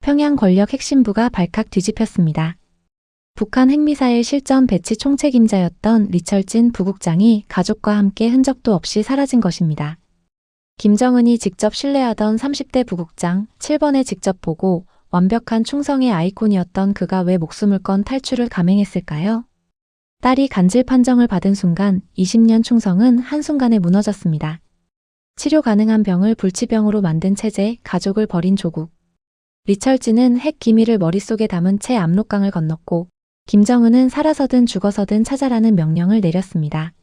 평양 권력 핵심부가 발칵 뒤집혔습니다. 북한 핵미사일 실전 배치 총책임자였던 리철진 부국장이 가족과 함께 흔적도 없이 사라진 것입니다. 김정은이 직접 신뢰하던 30대 부국장 7번에 직접 보고 완벽한 충성의 아이콘이었던 그가 왜 목숨을 건 탈출을 감행했을까요? 딸이 간질 판정을 받은 순간 20년 충성은 한순간에 무너졌습니다. 치료 가능한 병을 불치병으로 만든 체제, 가족을 버린 조국. 리철진은 핵 기밀을 머릿속에 담은 채 압록강을 건넜고 김정은은 살아서든 죽어서든 찾아라는 명령을 내렸습니다.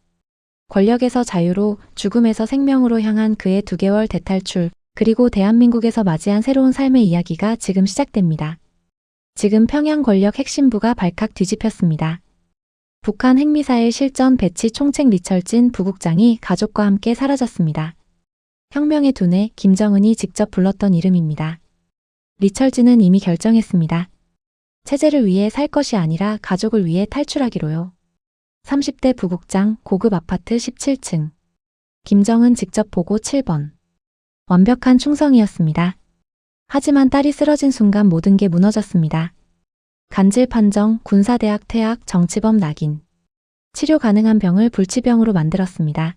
권력에서 자유로, 죽음에서 생명으로 향한 그의 2개월 대탈출, 그리고 대한민국에서 맞이한 새로운 삶의 이야기가 지금 시작됩니다. 지금 평양 권력 핵심부가 발칵 뒤집혔습니다. 북한 핵미사일 실전 배치 총책 리철진 부국장이 가족과 함께 사라졌습니다. 혁명의 두뇌 김정은이 직접 불렀던 이름입니다. 리철진은 이미 결정했습니다. 체제를 위해 살 것이 아니라 가족을 위해 탈출하기로요. 30대 부국장 고급 아파트 17층. 김정은 직접 보고 7번. 완벽한 충성이었습니다. 하지만 딸이 쓰러진 순간 모든 게 무너졌습니다. 간질 판정, 군사대학 퇴학, 정치범 낙인. 치료 가능한 병을 불치병으로 만들었습니다.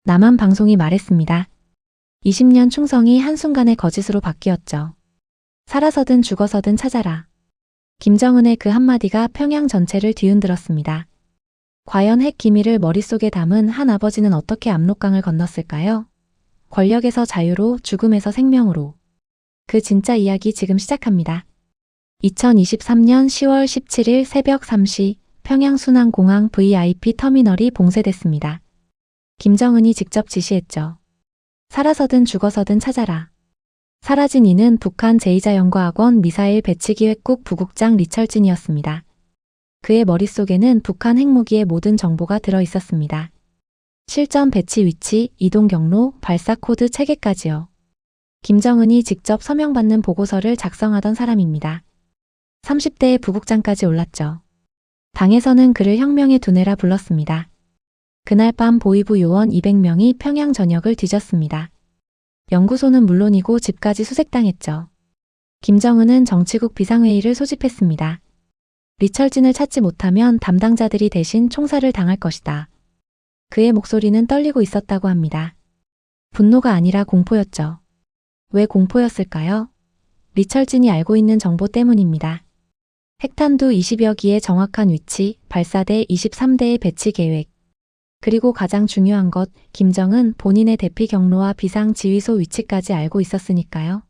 남한 방송이 말했습니다. 20년 충성이 한순간에 거짓으로 바뀌었죠. 살아서든 죽어서든 찾아라. 김정은의 그 한마디가 평양 전체를 뒤흔들었습니다. 과연 핵 기밀을 머릿속에 담은 한 아버지는 어떻게 압록강을 건넜을까요? 권력에서 자유로, 죽음에서 생명으로. 그 진짜 이야기 지금 시작합니다. 2023년 10월 17일 새벽 3시 평양 순환공항 VIP 터미널이 봉쇄됐습니다. 김정은이 직접 지시했죠. 살아서든 죽어서든 찾아라. 사라진 이는 북한 제2자연과학원 미사일 배치기획국 부국장 리철진이었습니다. 그의 머릿속에는 북한 핵무기의 모든 정보가 들어 있었습니다. 실전 배치 위치, 이동 경로, 발사 코드 체계까지요. 김정은이 직접 서명받는 보고서를 작성하던 사람입니다. 30대의 부국장까지 올랐죠. 당에서는 그를 혁명의 두뇌라 불렀습니다. 그날 밤 보위부 요원 200명이 평양 전역을 뒤졌습니다. 연구소는 물론이고 집까지 수색당했죠. 김정은은 정치국 비상회의를 소집했습니다. 리철진을 찾지 못하면 담당자들이 대신 총살을 당할 것이다. 그의 목소리는 떨리고 있었다고 합니다. 분노가 아니라 공포였죠. 왜 공포였을까요? 리철진이 알고 있는 정보 때문입니다. 핵탄두 20여 기의 정확한 위치, 발사대 23대의 배치 계획, 그리고 가장 중요한 것, 김정은 본인의 대피 경로와 비상지휘소 위치까지 알고 있었으니까요.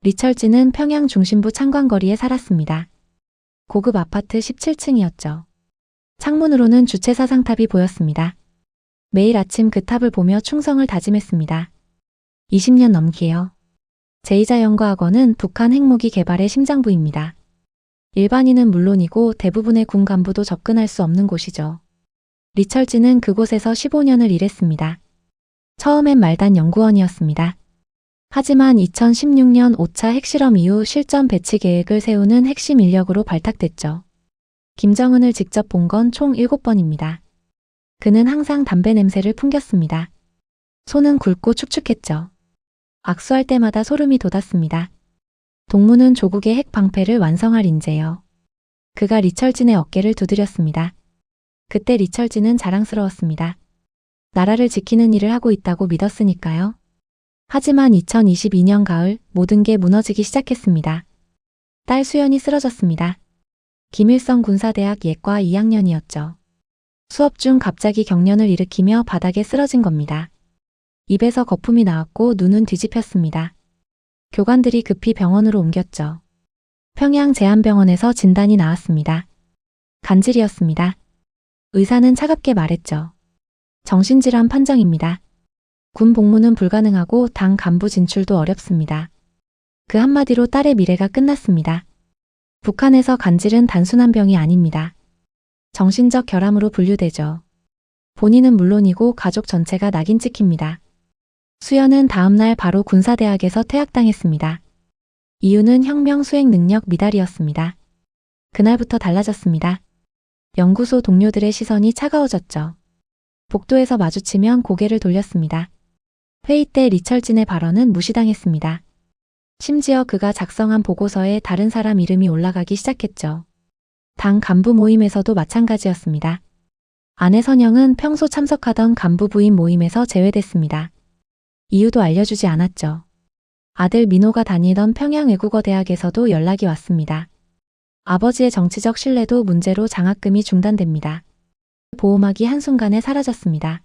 리철진은 평양 중심부 창관거리에 살았습니다. 고급 아파트 17층이었죠. 창문으로는 주체 사상탑이 보였습니다. 매일 아침 그 탑을 보며 충성을 다짐했습니다. 20년 넘기요. 제2자연과학원은 북한 핵무기 개발의 심장부입니다. 일반인은 물론이고 대부분의 군 간부도 접근할 수 없는 곳이죠. 리철진은 그곳에서 15년을 일했습니다. 처음엔 말단 연구원이었습니다. 하지만 2016년 5차 핵실험 이후 실전 배치 계획을 세우는 핵심 인력으로 발탁됐죠. 김정은을 직접 본 건 총 7번입니다. 그는 항상 담배 냄새를 풍겼습니다. 손은 굵고 축축했죠. 악수할 때마다 소름이 돋았습니다. 동무는 조국의 핵 방패를 완성할 인재요. 그가 리철진의 어깨를 두드렸습니다. 그때 리철진은 자랑스러웠습니다. 나라를 지키는 일을 하고 있다고 믿었으니까요. 하지만 2022년 가을 모든 게 무너지기 시작했습니다. 딸 수연이 쓰러졌습니다. 김일성 군사대학 예과 2학년이었죠. 수업 중 갑자기 경련을 일으키며 바닥에 쓰러진 겁니다. 입에서 거품이 나왔고 눈은 뒤집혔습니다. 교관들이 급히 병원으로 옮겼죠. 평양 제한병원에서 진단이 나왔습니다. 간질이었습니다. 의사는 차갑게 말했죠. 정신질환 판정입니다. 군 복무는 불가능하고 당 간부 진출도 어렵습니다. 그 한마디로 딸의 미래가 끝났습니다. 북한에서 간질은 단순한 병이 아닙니다. 정신적 결함으로 분류되죠. 본인은 물론이고 가족 전체가 낙인 찍힙니다. 수연은 다음날 바로 군사대학에서 퇴학당했습니다. 이유는 혁명 수행 능력 미달이었습니다. 그날부터 달라졌습니다. 연구소 동료들의 시선이 차가워졌죠. 복도에서 마주치면 고개를 돌렸습니다. 회의 때 리철진의 발언은 무시당했습니다. 심지어 그가 작성한 보고서에 다른 사람 이름이 올라가기 시작했죠. 당 간부 모임에서도 마찬가지였습니다. 아내 선영은 평소 참석하던 간부 부임 모임에서 제외됐습니다. 이유도 알려주지 않았죠. 아들 민호가 다니던 평양외국어대학에서도 연락이 왔습니다. 아버지의 정치적 신뢰도 문제로 장학금이 중단됩니다. 보호막이 한순간에 사라졌습니다.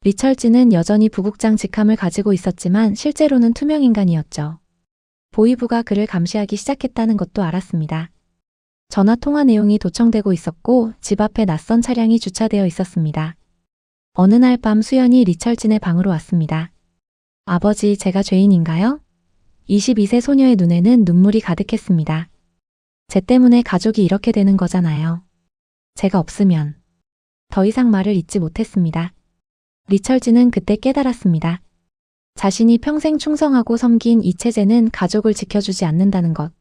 리철진은 여전히 부국장 직함을 가지고 있었지만 실제로는 투명인간이었죠. 보위부가 그를 감시하기 시작했다는 것도 알았습니다. 전화 통화 내용이 도청되고 있었고 집 앞에 낯선 차량이 주차되어 있었습니다. 어느 날 밤 수연이 리철진의 방으로 왔습니다. 아버지, 제가 죄인인가요? 22세 소녀의 눈에는 눈물이 가득했습니다. 제 때문에 가족이 이렇게 되는 거잖아요. 제가 없으면. 더 이상 말을 잇지 못했습니다. 리철진은 그때 깨달았습니다. 자신이 평생 충성하고 섬긴 이 체제는 가족을 지켜주지 않는다는 것.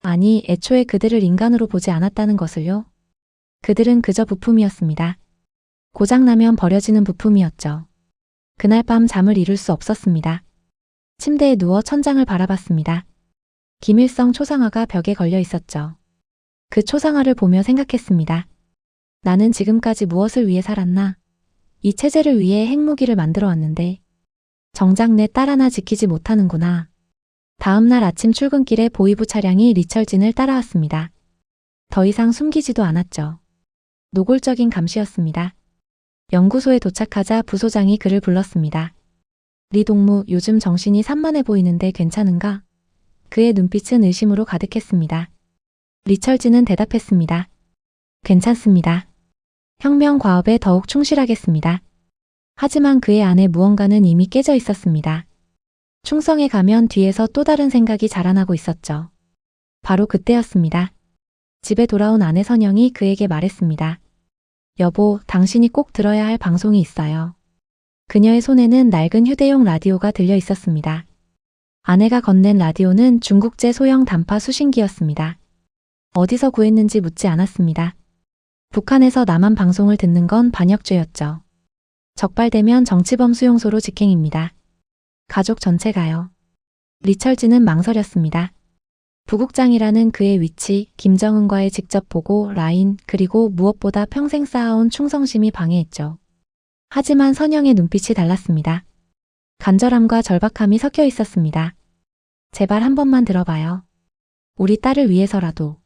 아니, 애초에 그들을 인간으로 보지 않았다는 것을요. 그들은 그저 부품이었습니다. 고장나면 버려지는 부품이었죠. 그날 밤 잠을 이룰 수 없었습니다. 침대에 누워 천장을 바라봤습니다. 김일성 초상화가 벽에 걸려 있었죠. 그 초상화를 보며 생각했습니다. 나는 지금까지 무엇을 위해 살았나? 이 체제를 위해 핵무기를 만들어 왔는데 정작 내 딸 하나 지키지 못하는구나. 다음 날 아침 출근길에 보위부 차량이 리철진을 따라왔습니다. 더 이상 숨기지도 않았죠. 노골적인 감시였습니다. 연구소에 도착하자 부소장이 그를 불렀습니다. 리 동무, 요즘 정신이 산만해 보이는데 괜찮은가? 그의 눈빛은 의심으로 가득했습니다. 리철진은 대답했습니다. 괜찮습니다. 혁명 과업에 더욱 충실하겠습니다. 하지만 그의 안에 무언가는 이미 깨져 있었습니다. 충성에 가면 뒤에서 또 다른 생각이 자라나고 있었죠. 바로 그때였습니다. 집에 돌아온 아내 선영이 그에게 말했습니다. 여보, 당신이 꼭 들어야 할 방송이 있어요. 그녀의 손에는 낡은 휴대용 라디오가 들려 있었습니다. 아내가 건넨 라디오는 중국제 소형 단파 수신기였습니다. 어디서 구했는지 묻지 않았습니다. 북한에서 남한 방송을 듣는 건 반역죄였죠. 적발되면 정치범 수용소로 직행입니다. 가족 전체가요. 리철진은 망설였습니다. 부국장이라는 그의 위치, 김정은과의 직접 보고, 라인, 그리고 무엇보다 평생 쌓아온 충성심이 방해했죠. 하지만 선영의 눈빛이 달랐습니다. 간절함과 절박함이 섞여 있었습니다. 제발 한 번만 들어봐요. 우리 딸을 위해서라도.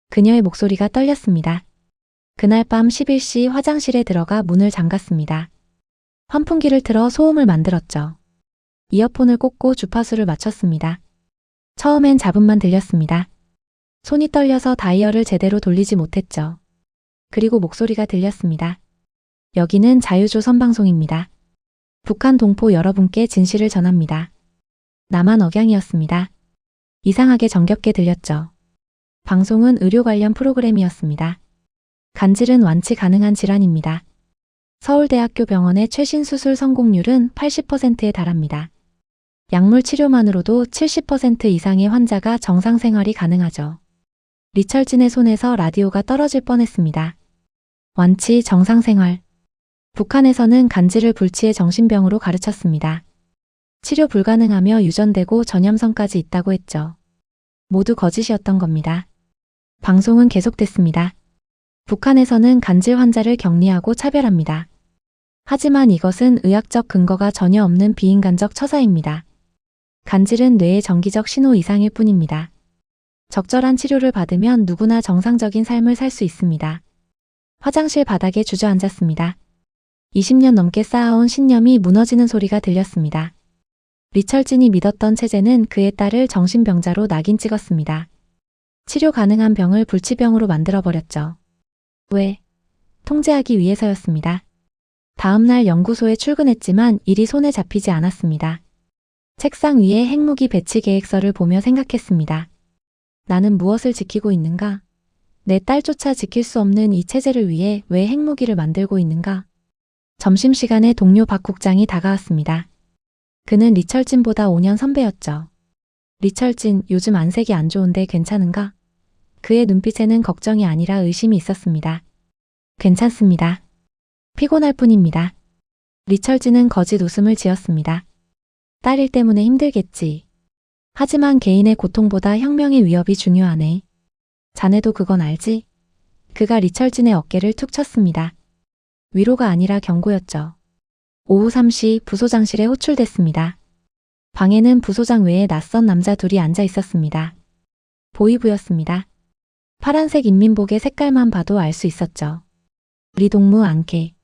그녀의 목소리가 떨렸습니다. 그날 밤 11시 화장실에 들어가 문을 잠갔습니다. 환풍기를 틀어 소음을 만들었죠. 이어폰을 꽂고 주파수를 맞췄습니다. 처음엔 잡음만 들렸습니다. 손이 떨려서 다이얼을 제대로 돌리지 못했죠. 그리고 목소리가 들렸습니다. 여기는 자유조선 방송입니다. 북한 동포 여러분께 진실을 전합니다. 나만 억양이었습니다. 이상하게 정겹게 들렸죠. 방송은 의료 관련 프로그램이었습니다. 간질은 완치 가능한 질환입니다. 서울대학교 병원의 최신 수술 성공률은 80%에 달합니다. 약물 치료만으로도 70% 이상의 환자가 정상 생활이 가능하죠. 리철진의 손에서 라디오가 떨어질 뻔했습니다. 완치 정상 생활. 북한에서는 간질을 불치의 정신병으로 가르쳤습니다. 치료 불가능하며 유전되고 전염성까지 있다고 했죠. 모두 거짓이었던 겁니다. 방송은 계속됐습니다. 북한에서는 간질 환자를 격리하고 차별합니다. 하지만 이것은 의학적 근거가 전혀 없는 비인간적 처사입니다. 간질은 뇌의 정기적 신호 이상일 뿐입니다. 적절한 치료를 받으면 누구나 정상적인 삶을 살 수 있습니다. 화장실 바닥에 주저앉았습니다. 20년 넘게 쌓아온 신념이 무너지는 소리가 들렸습니다. 리철진이 믿었던 체제는 그의 딸을 정신병자로 낙인 찍었습니다. 치료 가능한 병을 불치병으로 만들어버렸죠. 왜? 통제하기 위해서였습니다. 다음 날 연구소에 출근했지만 일이 손에 잡히지 않았습니다. 책상 위에 핵무기 배치 계획서를 보며 생각했습니다. 나는 무엇을 지키고 있는가? 내 딸조차 지킬 수 없는 이 체제를 위해 왜 핵무기를 만들고 있는가? 점심시간에 동료 박 국장이 다가왔습니다. 그는 리철진보다 5년 선배였죠. 리철진, 요즘 안색이 안 좋은데 괜찮은가? 그의 눈빛에는 걱정이 아니라 의심이 있었습니다. 괜찮습니다. 피곤할 뿐입니다. 리철진은 거짓 웃음을 지었습니다. 딸 일 때문에 힘들겠지. 하지만 개인의 고통보다 혁명의 위협이 중요하네. 자네도 그건 알지? 그가 리철진의 어깨를 툭 쳤습니다. 위로가 아니라 경고였죠. 오후 3시 부소장실에 호출됐습니다. 방에는 부소장 외에 낯선 남자 둘이 앉아 있었습니다. 보이부였습니다. 파란색 인민복의 색깔만 봐도 알 수 있었죠. 리동무 안케.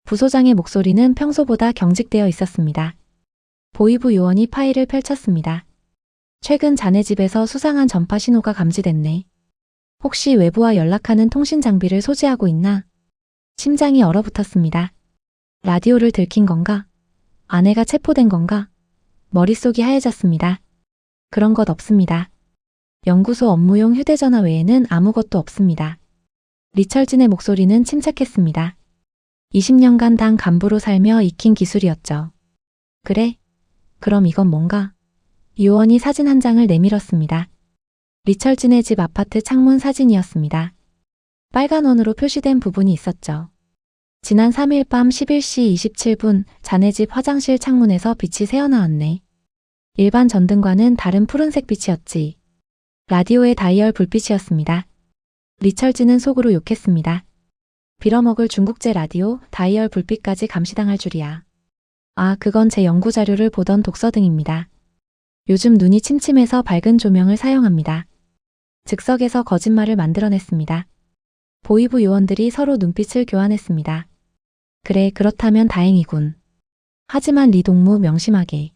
부소장의 목소리는 평소보다 경직되어 있었습니다. 보이부 요원이 파일을 펼쳤습니다. 최근 자네 집에서 수상한 전파 신호가 감지됐네. 혹시 외부와 연락하는 통신 장비를 소지하고 있나? 심장이 얼어붙었습니다. 라디오를 들킨 건가? 아내가 체포된 건가? 머릿속이 하얘졌습니다. 그런 것 없습니다. 연구소 업무용 휴대전화 외에는 아무것도 없습니다. 리철진의 목소리는 침착했습니다. 20년간 당 간부로 살며 익힌 기술이었죠. 그래? 그럼 이건 뭔가? 요원이 사진 한 장을 내밀었습니다. 리철진의 집 아파트 창문 사진이었습니다. 빨간 원으로 표시된 부분이 있었죠. 지난 3일 밤 11시 27분 자네 집 화장실 창문에서 빛이 새어나왔네. 일반 전등과는 다른 푸른색 빛이었지. 라디오의 다이얼 불빛이었습니다. 리철진은 속으로 욕했습니다. 빌어먹을 중국제 라디오, 다이얼 불빛까지 감시당할 줄이야. 아, 그건 제 연구 자료를 보던 독서등입니다. 요즘 눈이 침침해서 밝은 조명을 사용합니다. 즉석에서 거짓말을 만들어냈습니다. 보이부 요원들이 서로 눈빛을 교환했습니다. 그래, 그렇다면 다행이군. 하지만 리동무 명심하게.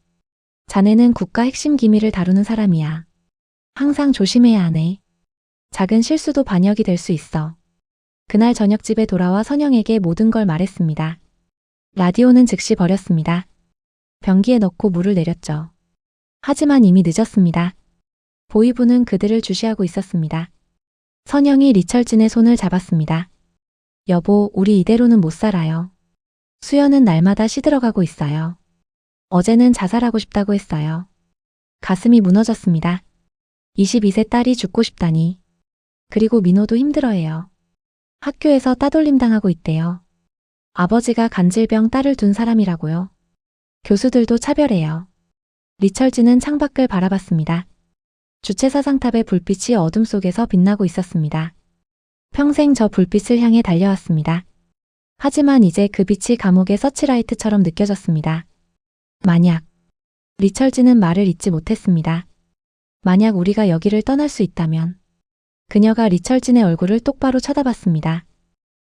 자네는 국가 핵심 기밀을 다루는 사람이야. 항상 조심해야 하네. 작은 실수도 반역이 될 수 있어. 그날 저녁 집에 돌아와 선영에게 모든 걸 말했습니다. 라디오는 즉시 버렸습니다. 변기에 넣고 물을 내렸죠. 하지만 이미 늦었습니다. 보이부는 그들을 주시하고 있었습니다. 선영이 리철진의 손을 잡았습니다. 여보, 우리 이대로는 못 살아요. 수연은 날마다 시들어가고 있어요. 어제는 자살하고 싶다고 했어요. 가슴이 무너졌습니다. 22세 딸이 죽고 싶다니. 그리고 민호도 힘들어해요. 학교에서 따돌림 당하고 있대요. 아버지가 간질병 딸을 둔 사람이라고요. 교수들도 차별해요. 리철진은 창밖을 바라봤습니다. 주체사상탑의 불빛이 어둠 속에서 빛나고 있었습니다. 평생 저 불빛을 향해 달려왔습니다. 하지만 이제 그 빛이 감옥의 서치라이트처럼 느껴졌습니다. 만약, 리철진은 말을 잇지 못했습니다. 만약 우리가 여기를 떠날 수 있다면. 그녀가 리철진의 얼굴을 똑바로 쳐다봤습니다.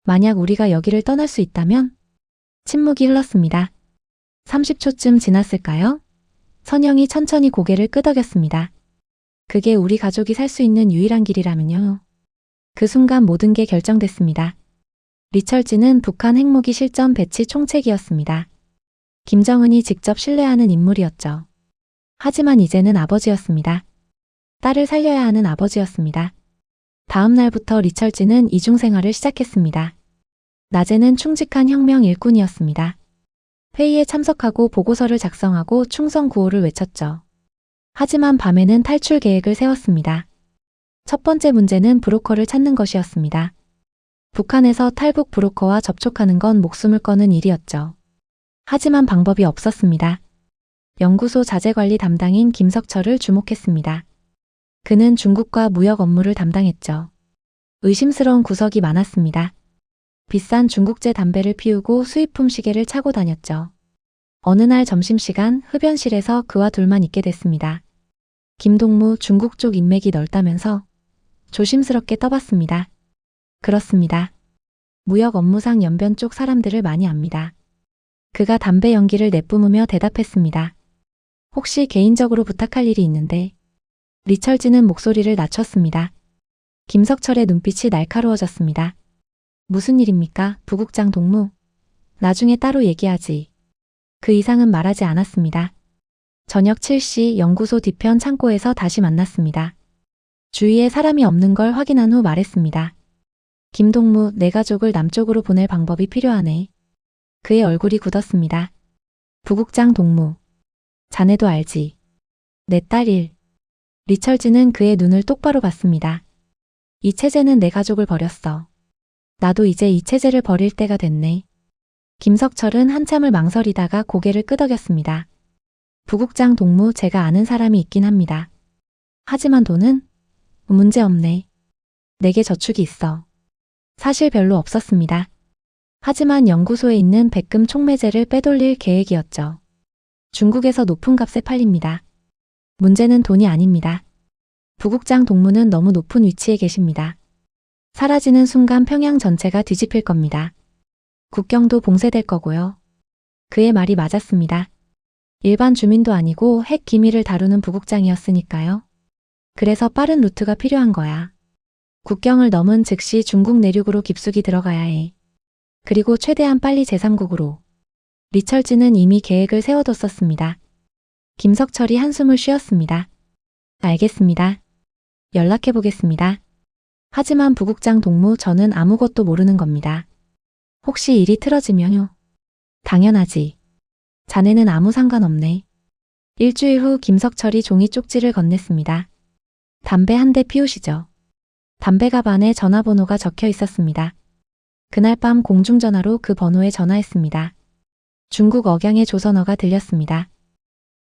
만약 우리가 여기를 떠날 수 있다면? 침묵이 흘렀습니다. 30초쯤 지났을까요? 선영이 천천히 고개를 끄덕였습니다. 그게 우리 가족이 살 수 있는 유일한 길이라면요. 그 순간 모든 게 결정됐습니다. 리철진은 북한 핵무기 실전 배치 총책이었습니다. 김정은이 직접 신뢰하는 인물이었죠. 하지만 이제는 아버지였습니다. 딸을 살려야 하는 아버지였습니다. 다음 날부터 리철진은 이중생활을 시작했습니다. 낮에는 충직한 혁명 일꾼이었습니다. 회의에 참석하고 보고서를 작성하고 충성 구호를 외쳤죠. 하지만 밤에는 탈출 계획을 세웠습니다. 첫 번째 문제는 브로커를 찾는 것이었습니다. 북한에서 탈북 브로커와 접촉하는 건 목숨을 거는 일이었죠. 하지만 방법이 없었습니다. 연구소 자재관리 담당인 김석철을 주목했습니다. 그는 중국과 무역 업무를 담당했죠. 의심스러운 구석이 많았습니다. 비싼 중국제 담배를 피우고 수입품 시계를 차고 다녔죠. 어느 날 점심시간 흡연실에서 그와 둘만 있게 됐습니다. 김동무 중국 쪽 인맥이 넓다면서 조심스럽게 떠봤습니다. 그렇습니다. 무역 업무상 연변 쪽 사람들을 많이 압니다. 그가 담배 연기를 내뿜으며 대답했습니다. 혹시 개인적으로 부탁할 일이 있는데. 리철진은 목소리를 낮췄습니다. 김석철의 눈빛이 날카로워졌습니다. 무슨 일입니까, 부국장 동무? 나중에 따로 얘기하지. 그 이상은 말하지 않았습니다. 저녁 7시 연구소 뒤편 창고에서 다시 만났습니다. 주위에 사람이 없는 걸 확인한 후 말했습니다. 김동무, 내 가족을 남쪽으로 보낼 방법이 필요하네. 그의 얼굴이 굳었습니다. 부국장 동무. 자네도 알지. 내 딸 일. 리철진은 그의 눈을 똑바로 봤습니다. 이 체제는 내 가족을 버렸어. 나도 이제 이 체제를 버릴 때가 됐네. 김석철은 한참을 망설이다가 고개를 끄덕였습니다. 부국장 동무 제가 아는 사람이 있긴 합니다. 하지만 돈은? 문제 없네. 내게 저축이 있어. 사실 별로 없었습니다. 하지만 연구소에 있는 백금 촉매제를 빼돌릴 계획이었죠. 중국에서 높은 값에 팔립니다. 문제는 돈이 아닙니다. 부국장 동무는 너무 높은 위치에 계십니다. 사라지는 순간 평양 전체가 뒤집힐 겁니다. 국경도 봉쇄될 거고요. 그의 말이 맞았습니다. 일반 주민도 아니고 핵 기밀을 다루는 부국장이었으니까요. 그래서 빠른 루트가 필요한 거야. 국경을 넘은 즉시 중국 내륙으로 깊숙이 들어가야 해. 그리고 최대한 빨리 제3국으로. 리철진은 이미 계획을 세워뒀었습니다. 김석철이 한숨을 쉬었습니다. 알겠습니다. 연락해보겠습니다. 하지만 부국장 동무 저는 아무것도 모르는 겁니다. 혹시 일이 틀어지면요? 당연하지. 자네는 아무 상관없네. 일주일 후 김석철이 종이 쪽지를 건넸습니다. 담배 한 대 피우시죠. 담배 가반에 전화번호가 적혀 있었습니다. 그날 밤 공중전화로 그 번호에 전화했습니다. 중국 억양의 조선어가 들렸습니다.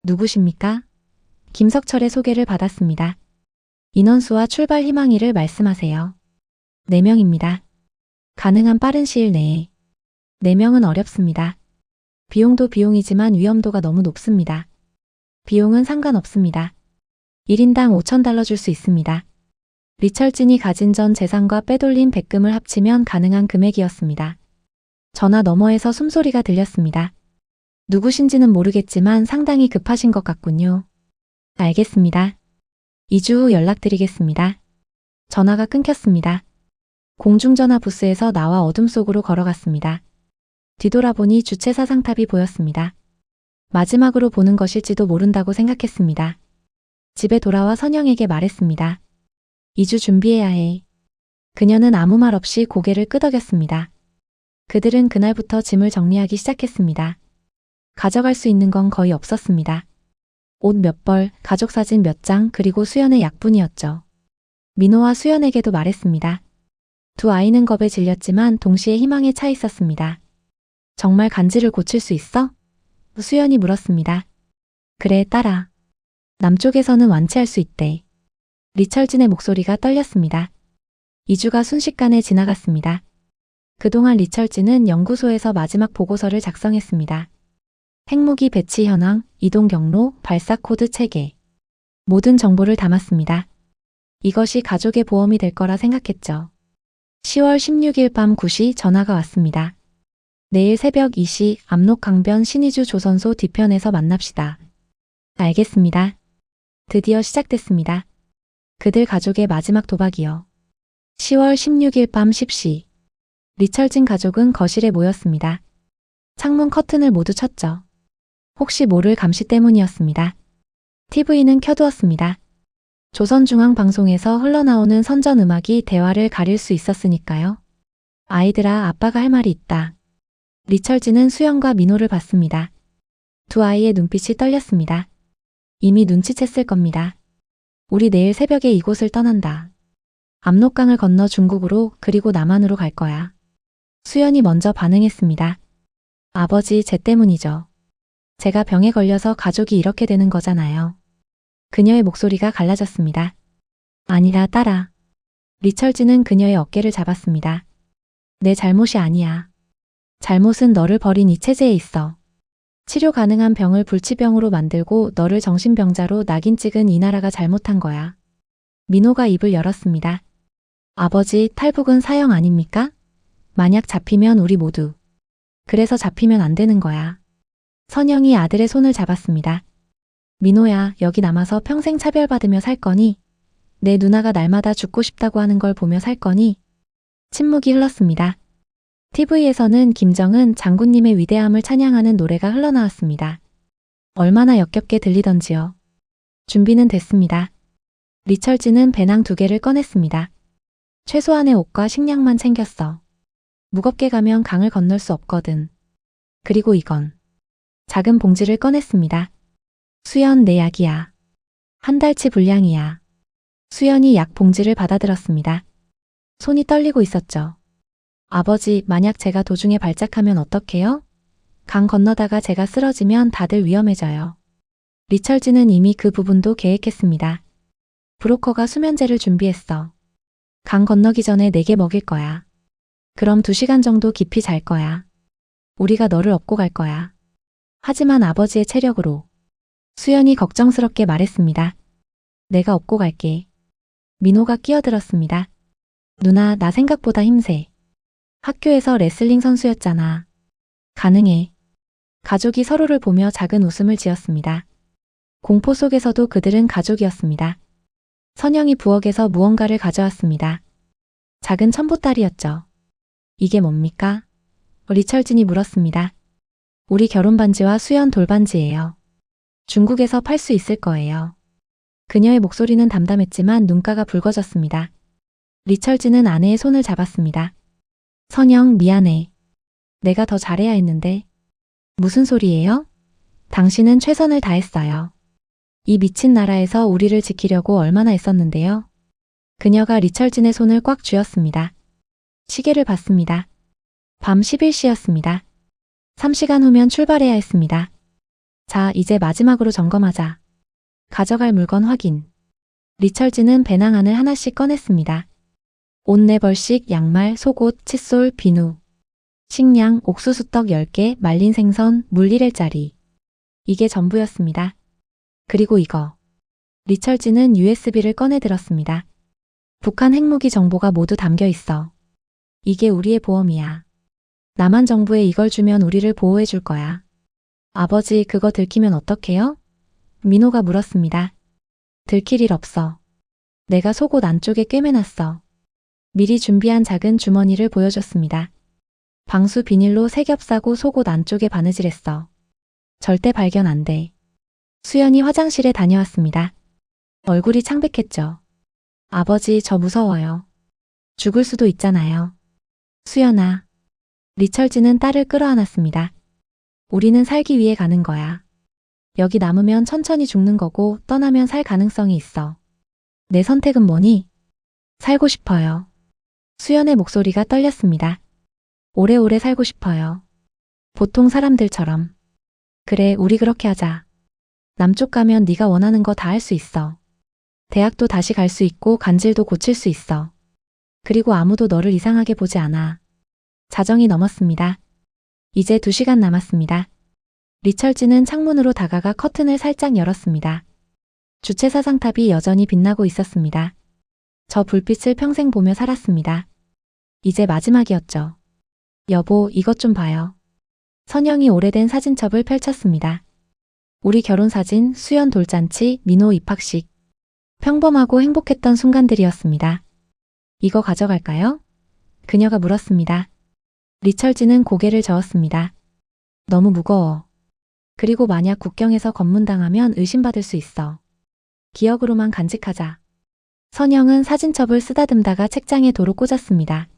누구십니까? 김석철의 소개를 받았습니다. 인원수와 출발 희망일을 말씀하세요. 4명입니다. 가능한 빠른 시일 내에. 4명은 어렵습니다. 비용도 비용이지만 위험도가 너무 높습니다. 비용은 상관없습니다. 1인당 5,000달러 줄 수 있습니다. 리철진이 가진 전 재산과 빼돌린 백금을 합치면 가능한 금액이었습니다. 전화 너머에서 숨소리가 들렸습니다. 누구신지는 모르겠지만 상당히 급하신 것 같군요. 알겠습니다. 2주 후 연락드리겠습니다. 전화가 끊겼습니다. 공중전화 부스에서 나와 어둠 속으로 걸어갔습니다. 뒤돌아보니 주최 사상탑이 보였습니다. 마지막으로 보는 것일지도 모른다고 생각했습니다. 집에 돌아와 선영에게 말했습니다. 2주 준비해야 해. 그녀는 아무 말 없이 고개를 끄덕였습니다. 그들은 그날부터 짐을 정리하기 시작했습니다. 가져갈 수 있는 건 거의 없었습니다. 옷 몇 벌, 가족사진 몇 장, 그리고 수연의 약뿐이었죠. 민호와 수연에게도 말했습니다. 두 아이는 겁에 질렸지만 동시에 희망에 차 있었습니다. 정말 간지를 고칠 수 있어? 수연이 물었습니다. 그래, 딸아. 남쪽에서는 완치할 수 있대. 리철진의 목소리가 떨렸습니다. 2주가 순식간에 지나갔습니다. 그동안 리철진은 연구소에서 마지막 보고서를 작성했습니다. 핵무기 배치 현황, 이동 경로, 발사 코드 체계. 모든 정보를 담았습니다. 이것이 가족의 보험이 될 거라 생각했죠. 10월 16일 밤 9시 전화가 왔습니다. 내일 새벽 2시 압록강변 신의주 조선소 뒤편에서 만납시다. 알겠습니다. 드디어 시작됐습니다. 그들 가족의 마지막 도박이요. 10월 16일 밤 10시. 리철진 가족은 거실에 모였습니다. 창문 커튼을 모두 쳤죠. 혹시 모를 감시 때문이었습니다. TV는 켜두었습니다. 조선중앙방송에서 흘러나오는 선전음악이 대화를 가릴 수 있었으니까요. 아이들아, 아빠가 할 말이 있다. 리철진은 수연과 민호를 봤습니다. 두 아이의 눈빛이 떨렸습니다. 이미 눈치챘을 겁니다. 우리 내일 새벽에 이곳을 떠난다. 압록강을 건너 중국으로 그리고 남한으로 갈 거야. 수연이 먼저 반응했습니다. 아버지, 쟤 때문이죠. 제가 병에 걸려서 가족이 이렇게 되는 거잖아요. 그녀의 목소리가 갈라졌습니다. 아니라 딸아. 리철진은 그녀의 어깨를 잡았습니다. 내 잘못이 아니야. 잘못은 너를 버린 이 체제에 있어. 치료 가능한 병을 불치병으로 만들고 너를 정신병자로 낙인 찍은 이 나라가 잘못한 거야. 민호가 입을 열었습니다. 아버지, 탈북은 사형 아닙니까? 만약 잡히면 우리 모두. 그래서 잡히면 안 되는 거야. 선영이 아들의 손을 잡았습니다. 민호야, 여기 남아서 평생 차별받으며 살 거니? 내 누나가 날마다 죽고 싶다고 하는 걸 보며 살 거니? 침묵이 흘렀습니다. TV에서는 김정은 장군님의 위대함을 찬양하는 노래가 흘러나왔습니다. 얼마나 역겹게 들리던지요. 준비는 됐습니다. 리철진은 배낭 2개를 꺼냈습니다. 최소한의 옷과 식량만 챙겼어. 무겁게 가면 강을 건널 수 없거든. 그리고 이건. 작은 봉지를 꺼냈습니다. 수연, 내 약이야. 한 달치 분량이야. 수연이 약 봉지를 받아들었습니다. 손이 떨리고 있었죠. 아버지, 만약 제가 도중에 발작하면 어떡해요? 강 건너다가 제가 쓰러지면 다들 위험해져요. 리철진은 이미 그 부분도 계획했습니다. 브로커가 수면제를 준비했어. 강 건너기 전에 내게 먹일 거야. 그럼 2시간 정도 깊이 잘 거야. 우리가 너를 업고 갈 거야. 하지만 아버지의 체력으로. 수연이 걱정스럽게 말했습니다. 내가 업고 갈게. 민호가 끼어들었습니다. 누나, 나 생각보다 힘세. 학교에서 레슬링 선수였잖아. 가능해. 가족이 서로를 보며 작은 웃음을 지었습니다. 공포 속에서도 그들은 가족이었습니다. 선영이 부엌에서 무언가를 가져왔습니다. 작은 첨보딸이었죠. 이게 뭡니까? 리철진이 물었습니다. 우리 결혼 반지와 수연 돌반지예요. 중국에서 팔 수 있을 거예요. 그녀의 목소리는 담담했지만 눈가가 붉어졌습니다. 리철진은 아내의 손을 잡았습니다. 선영, 미안해. 내가 더 잘해야 했는데. 무슨 소리예요? 당신은 최선을 다했어요. 이 미친 나라에서 우리를 지키려고 얼마나 애썼는데요. 그녀가 리철진의 손을 꽉 쥐었습니다. 시계를 봤습니다. 밤 11시였습니다. 3시간 후면 출발해야 했습니다. 자, 이제 마지막으로 점검하자. 가져갈 물건 확인. 리철진은 배낭안을 하나씩 꺼냈습니다. 옷 4벌씩, 양말, 속옷, 칫솔, 비누. 식량, 옥수수떡 10개, 말린 생선, 물 1일짜리. 이게 전부였습니다. 그리고 이거. 리철진은 USB를 꺼내 들었습니다. 북한 핵무기 정보가 모두 담겨 있어. 이게 우리의 보험이야. 남한 정부에 이걸 주면 우리를 보호해 줄 거야. 아버지, 그거 들키면 어떡해요? 민호가 물었습니다. 들킬 일 없어. 내가 속옷 안쪽에 꿰매놨어. 미리 준비한 작은 주머니를 보여줬습니다. 방수 비닐로 세 겹 싸고 속옷 안쪽에 바느질했어. 절대 발견 안 돼. 수연이 화장실에 다녀왔습니다. 얼굴이 창백했죠. 아버지, 저 무서워요. 죽을 수도 있잖아요. 수연아. 리철진은 딸을 끌어안았습니다. 우리는 살기 위해 가는 거야. 여기 남으면 천천히 죽는 거고 떠나면 살 가능성이 있어. 내 선택은 뭐니? 살고 싶어요. 수연의 목소리가 떨렸습니다. 오래오래 살고 싶어요. 보통 사람들처럼. 그래, 우리 그렇게 하자. 남쪽 가면 네가 원하는 거 다 할 수 있어. 대학도 다시 갈 수 있고 간질도 고칠 수 있어. 그리고 아무도 너를 이상하게 보지 않아. 자정이 넘었습니다. 이제 2시간 남았습니다. 리철진은 창문으로 다가가 커튼을 살짝 열었습니다. 주체사상탑이 여전히 빛나고 있었습니다. 저 불빛을 평생 보며 살았습니다. 이제 마지막이었죠. 여보, 이것 좀 봐요. 선영이 오래된 사진첩을 펼쳤습니다. 우리 결혼사진, 수연 돌잔치, 민호 입학식. 평범하고 행복했던 순간들이었습니다. 이거 가져갈까요? 그녀가 물었습니다. 리철진은 고개를 저었습니다. 너무 무거워. 그리고 만약 국경에서 검문당하면 의심받을 수 있어. 기억으로만 간직하자. 선영은 사진첩을 쓰다듬다가 책장에 도로 꽂았습니다.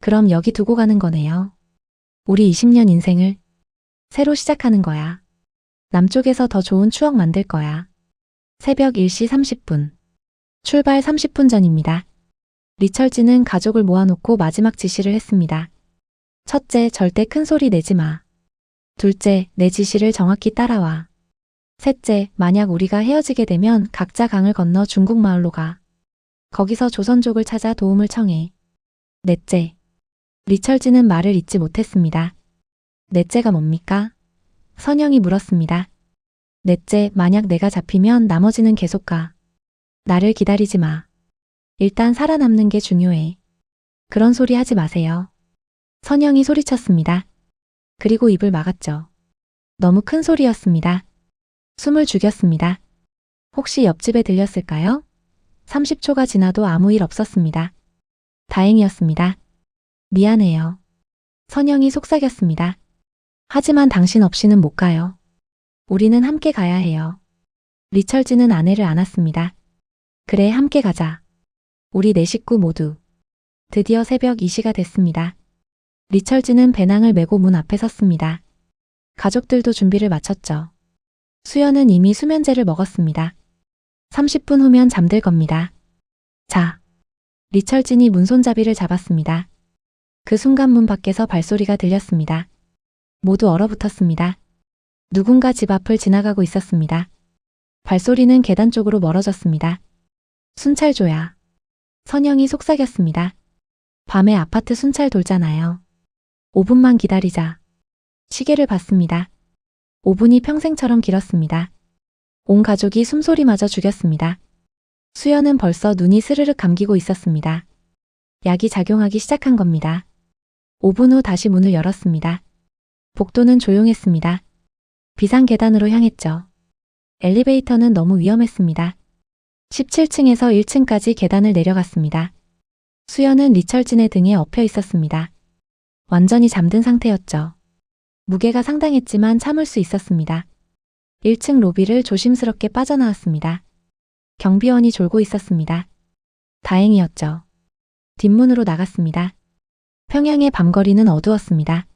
그럼 여기 두고 가는 거네요. 우리 20년 인생을 새로 시작하는 거야. 남쪽에서 더 좋은 추억 만들 거야. 새벽 1시 30분. 출발 30분 전입니다. 리철진은 가족을 모아놓고 마지막 지시를 했습니다. 첫째, 절대 큰 소리 내지 마. 둘째, 내 지시를 정확히 따라와. 셋째, 만약 우리가 헤어지게 되면 각자 강을 건너 중국 마을로 가. 거기서 조선족을 찾아 도움을 청해. 넷째. 리철진은 말을 잇지 못했습니다. 넷째가 뭡니까? 선영이 물었습니다. 넷째, 만약 내가 잡히면 나머지는 계속 가. 나를 기다리지 마. 일단 살아남는 게 중요해. 그런 소리 하지 마세요. 선영이 소리쳤습니다. 그리고 입을 막았죠. 너무 큰 소리였습니다. 숨을 죽였습니다. 혹시 옆집에 들렸을까요? 30초가 지나도 아무 일 없었습니다. 다행이었습니다. 미안해요. 선영이 속삭였습니다. 하지만 당신 없이는 못 가요. 우리는 함께 가야 해요. 리철진은 아내를 안았습니다. 그래, 함께 가자. 우리 네 식구 모두. 드디어 새벽 2시가 됐습니다. 리철진은 배낭을 메고 문 앞에 섰습니다. 가족들도 준비를 마쳤죠. 수연은 이미 수면제를 먹었습니다. 30분 후면 잠들 겁니다. 자. 리철진이 문손잡이를 잡았습니다. 그 순간 문 밖에서 발소리가 들렸습니다. 모두 얼어붙었습니다. 누군가 집 앞을 지나가고 있었습니다. 발소리는 계단 쪽으로 멀어졌습니다. 순찰조야. 선영이 속삭였습니다. 밤에 아파트 순찰 돌잖아요. 5분만 기다리자. 시계를 봤습니다. 5분이 평생처럼 길었습니다. 온 가족이 숨소리마저 죽였습니다. 수연은 벌써 눈이 스르륵 감기고 있었습니다. 약이 작용하기 시작한 겁니다. 5분 후 다시 문을 열었습니다. 복도는 조용했습니다. 비상 계단으로 향했죠. 엘리베이터는 너무 위험했습니다. 17층에서 1층까지 계단을 내려갔습니다. 수연은 리철진의 등에 엎여 있었습니다. 완전히 잠든 상태였죠. 무게가 상당했지만 참을 수 있었습니다. 1층 로비를 조심스럽게 빠져나왔습니다. 경비원이 졸고 있었습니다. 다행이었죠. 뒷문으로 나갔습니다. 평양의 밤거리는 어두웠습니다.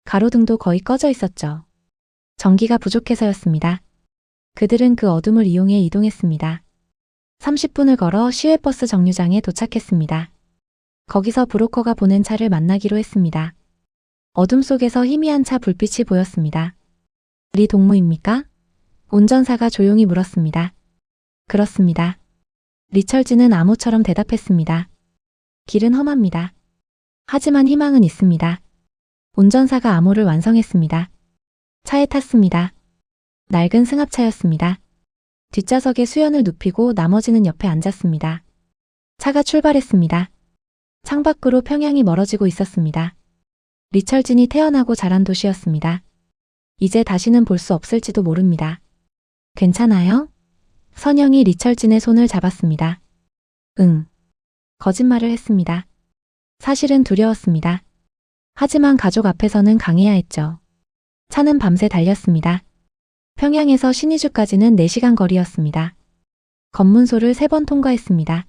가로등도 거의 꺼져 있었죠. 전기가 부족해서였습니다. 그들은 그 어둠을 이용해 이동했습니다. 30분을 걸어 시외버스 정류장에 도착했습니다. 거기서 브로커가 보낸 차를 만나기로 했습니다. 어둠 속에서 희미한 차 불빛이 보였습니다. 리 동무입니까? 운전사가 조용히 물었습니다. 그렇습니다. 리철진은 암호처럼 대답했습니다. 길은 험합니다. 하지만 희망은 있습니다. 운전사가 암호를 완성했습니다. 차에 탔습니다. 낡은 승합차였습니다. 뒷좌석에 수연을 눕히고 나머지는 옆에 앉았습니다. 차가 출발했습니다. 창밖으로 평양이 멀어지고 있었습니다. 리철진이 태어나고 자란 도시였습니다. 이제 다시는 볼 수 없을지도 모릅니다. 괜찮아요? 선영이 리철진의 손을 잡았습니다. 응. 거짓말을 했습니다. 사실은 두려웠습니다. 하지만 가족 앞에서는 강해야 했죠. 차는 밤새 달렸습니다. 평양에서 신의주까지는 4시간 거리였습니다. 검문소를 3번 통과했습니다.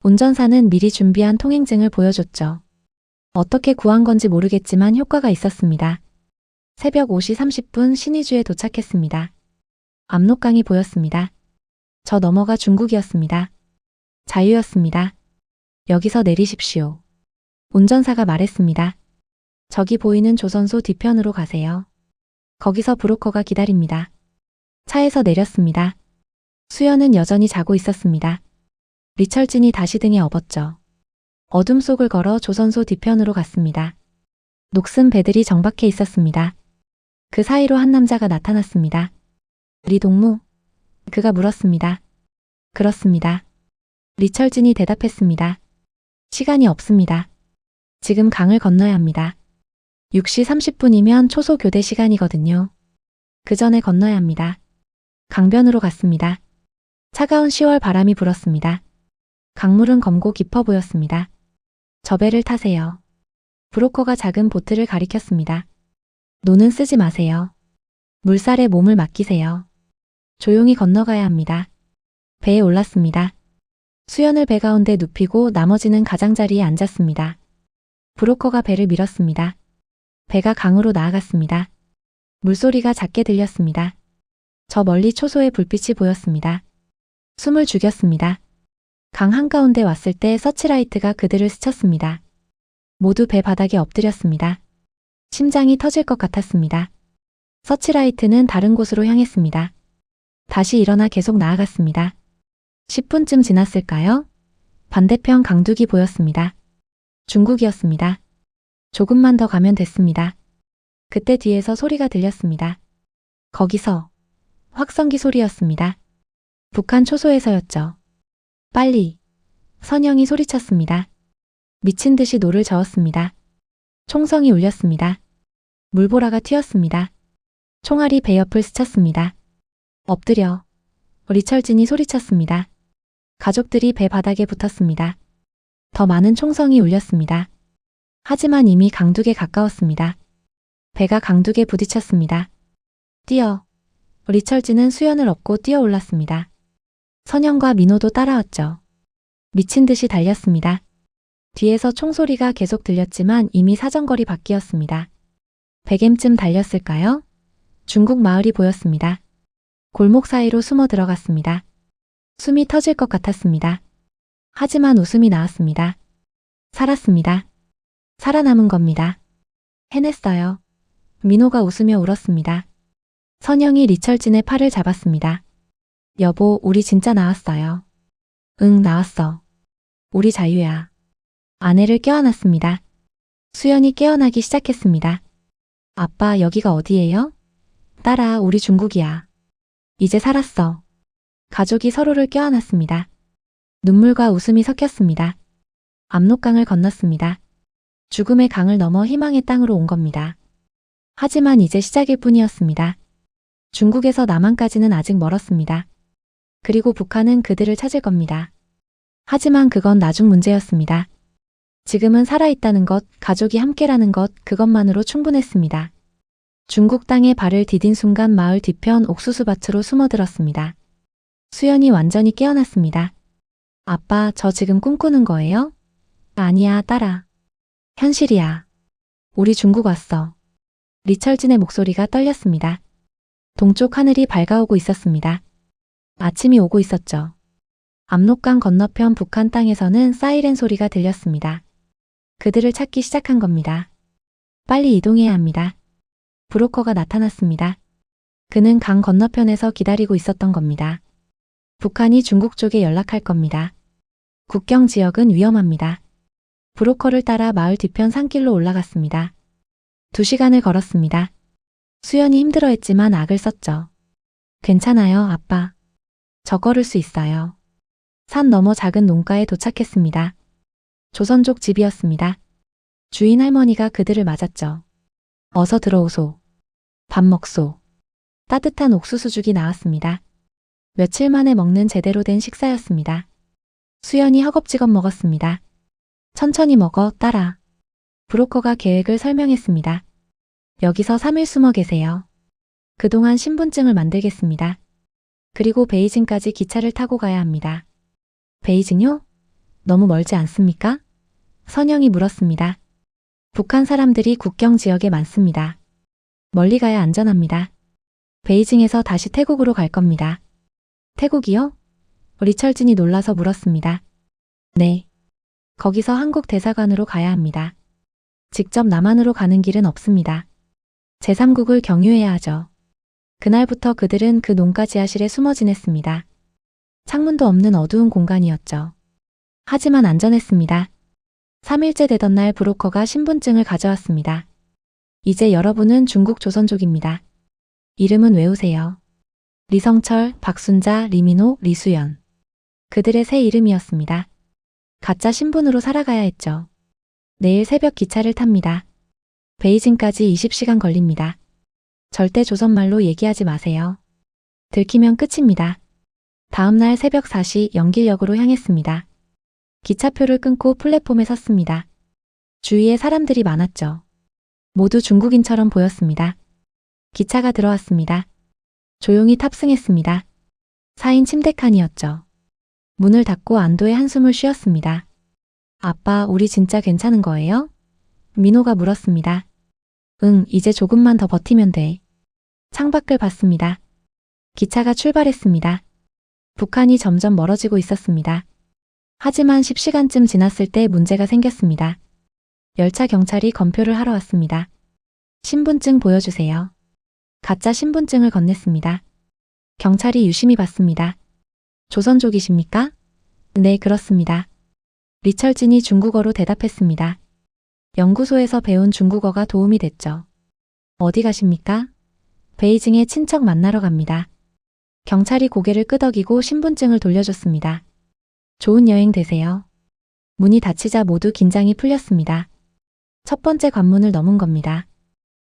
운전사는 미리 준비한 통행증을 보여줬죠. 어떻게 구한 건지 모르겠지만 효과가 있었습니다. 새벽 5시 30분 신의주에 도착했습니다. 압록강이 보였습니다. 저 너머가 중국이었습니다. 자유였습니다. 여기서 내리십시오. 운전사가 말했습니다. 저기 보이는 조선소 뒤편으로 가세요. 거기서 브로커가 기다립니다. 차에서 내렸습니다. 수연은 여전히 자고 있었습니다. 리철진이 다시 등에 업었죠. 어둠 속을 걸어 조선소 뒤편으로 갔습니다. 녹슨 배들이 정박해 있었습니다. 그 사이로 한 남자가 나타났습니다. 리 동무? 그가 물었습니다. 그렇습니다. 리철진이 대답했습니다. 시간이 없습니다. 지금 강을 건너야 합니다. 6시 30분이면 초소 교대 시간이거든요. 그 전에 건너야 합니다. 강변으로 갔습니다. 차가운 10월 바람이 불었습니다. 강물은 검고 깊어 보였습니다. 저 배를 타세요. 브로커가 작은 보트를 가리켰습니다. 노는 쓰지 마세요. 물살에 몸을 맡기세요. 조용히 건너가야 합니다. 배에 올랐습니다. 수연을 배 가운데 눕히고 나머지는 가장자리에 앉았습니다. 브로커가 배를 밀었습니다. 배가 강으로 나아갔습니다. 물소리가 작게 들렸습니다. 저 멀리 초소의 불빛이 보였습니다. 숨을 죽였습니다. 강 한가운데 왔을 때 서치라이트가 그들을 스쳤습니다. 모두 배 바닥에 엎드렸습니다. 심장이 터질 것 같았습니다. 서치라이트는 다른 곳으로 향했습니다. 다시 일어나 계속 나아갔습니다. 10분쯤 지났을까요? 반대편 강둑이 보였습니다. 중국이었습니다. 조금만 더 가면 됐습니다. 그때 뒤에서 소리가 들렸습니다. 거기서 확성기 소리였습니다. 북한 초소에서였죠. 빨리! 선영이 소리쳤습니다. 미친 듯이 노를 저었습니다. 총성이 울렸습니다. 물보라가 튀었습니다. 총알이 배 옆을 스쳤습니다. 엎드려! 리철진이 소리쳤습니다. 가족들이 배 바닥에 붙었습니다. 더 많은 총성이 울렸습니다. 하지만 이미 강둑에 가까웠습니다. 배가 강둑에 부딪혔습니다. 뛰어! 리철진은 수연을 업고 뛰어올랐습니다. 선영과 민호도 따라왔죠. 미친 듯이 달렸습니다. 뒤에서 총소리가 계속 들렸지만 이미 사정거리 밖이었습니다. 100m쯤 달렸을까요? 중국 마을이 보였습니다. 골목 사이로 숨어 들어갔습니다. 숨이 터질 것 같았습니다. 하지만 웃음이 나왔습니다. 살았습니다. 살아남은 겁니다. 해냈어요. 민호가 웃으며 울었습니다. 선영이 리철진의 팔을 잡았습니다. 여보, 우리 진짜 나왔어요. 응, 나왔어. 우리 자유야. 아내를 껴안았습니다. 수연이 깨어나기 시작했습니다. 아빠, 여기가 어디예요? 딸아, 우리 중국이야. 이제 살았어. 가족이 서로를 껴안았습니다. 눈물과 웃음이 섞였습니다. 압록강을 건넜습니다. 죽음의 강을 넘어 희망의 땅으로 온 겁니다. 하지만 이제 시작일 뿐이었습니다. 중국에서 남한까지는 아직 멀었습니다. 그리고 북한은 그들을 찾을 겁니다. 하지만 그건 나중 문제였습니다. 지금은 살아있다는 것, 가족이 함께라는 것, 그것만으로 충분했습니다. 중국 땅에 발을 디딘 순간 마을 뒤편 옥수수밭으로 숨어들었습니다. 수연이 완전히 깨어났습니다. 아빠, 저 지금 꿈꾸는 거예요? 아니야, 딸아. 현실이야. 우리 중국 왔어. 리철진의 목소리가 떨렸습니다. 동쪽 하늘이 밝아오고 있었습니다. 아침이 오고 있었죠. 압록강 건너편 북한 땅에서는 사이렌 소리가 들렸습니다. 그들을 찾기 시작한 겁니다. 빨리 이동해야 합니다. 브로커가 나타났습니다. 그는 강 건너편에서 기다리고 있었던 겁니다. 북한이 중국 쪽에 연락할 겁니다. 국경 지역은 위험합니다. 브로커를 따라 마을 뒤편 산길로 올라갔습니다. 2시간을 걸었습니다. 수연이 힘들어했지만 악을 썼죠. 괜찮아요, 아빠. 저 걸을 수 있어요. 산 너머 작은 농가에 도착했습니다. 조선족 집이었습니다. 주인 할머니가 그들을 맞았죠. 어서 들어오소. 밥 먹소. 따뜻한 옥수수죽이 나왔습니다. 며칠 만에 먹는 제대로 된 식사였습니다. 수연이 허겁지겁 먹었습니다. 천천히 먹어, 딸아. 브로커가 계획을 설명했습니다. 여기서 3일 숨어 계세요. 그동안 신분증을 만들겠습니다. 그리고 베이징까지 기차를 타고 가야 합니다. 베이징요? 너무 멀지 않습니까? 선영이 물었습니다. 북한 사람들이 국경 지역에 많습니다. 멀리 가야 안전합니다. 베이징에서 다시 태국으로 갈 겁니다. 태국이요? 리철진이 놀라서 물었습니다. 네. 거기서 한국 대사관으로 가야 합니다. 직접 남한으로 가는 길은 없습니다. 제3국을 경유해야 하죠. 그날부터 그들은 그 농가 지하실에 숨어 지냈습니다. 창문도 없는 어두운 공간이었죠. 하지만 안전했습니다. 3일째 되던 날 브로커가 신분증을 가져왔습니다. 이제 여러분은 중국 조선족입니다. 이름은 외우세요. 리성철, 박순자, 리민호, 리수연. 그들의 새 이름이었습니다. 가짜 신분으로 살아가야 했죠. 내일 새벽 기차를 탑니다. 베이징까지 20시간 걸립니다. 절대 조선말로 얘기하지 마세요. 들키면 끝입니다. 다음날 새벽 4시 연길역으로 향했습니다. 기차표를 끊고 플랫폼에 섰습니다. 주위에 사람들이 많았죠. 모두 중국인처럼 보였습니다. 기차가 들어왔습니다. 조용히 탑승했습니다. 4인 침대 칸이었죠. 문을 닫고 안도의 한숨을 쉬었습니다. 아빠, 우리 진짜 괜찮은 거예요? 민호가 물었습니다. 응, 이제 조금만 더 버티면 돼. 창밖을 봤습니다. 기차가 출발했습니다. 북한이 점점 멀어지고 있었습니다. 하지만 10시간쯤 지났을 때 문제가 생겼습니다. 열차 경찰이 검표를 하러 왔습니다. 신분증 보여주세요. 가짜 신분증을 건넸습니다. 경찰이 유심히 봤습니다. 조선족이십니까? 네, 그렇습니다. 리철진이 중국어로 대답했습니다. 연구소에서 배운 중국어가 도움이 됐죠. 어디 가십니까? 베이징에 친척 만나러 갑니다. 경찰이 고개를 끄덕이고 신분증을 돌려줬습니다. 좋은 여행 되세요. 문이 닫히자 모두 긴장이 풀렸습니다. 첫 번째 관문을 넘은 겁니다.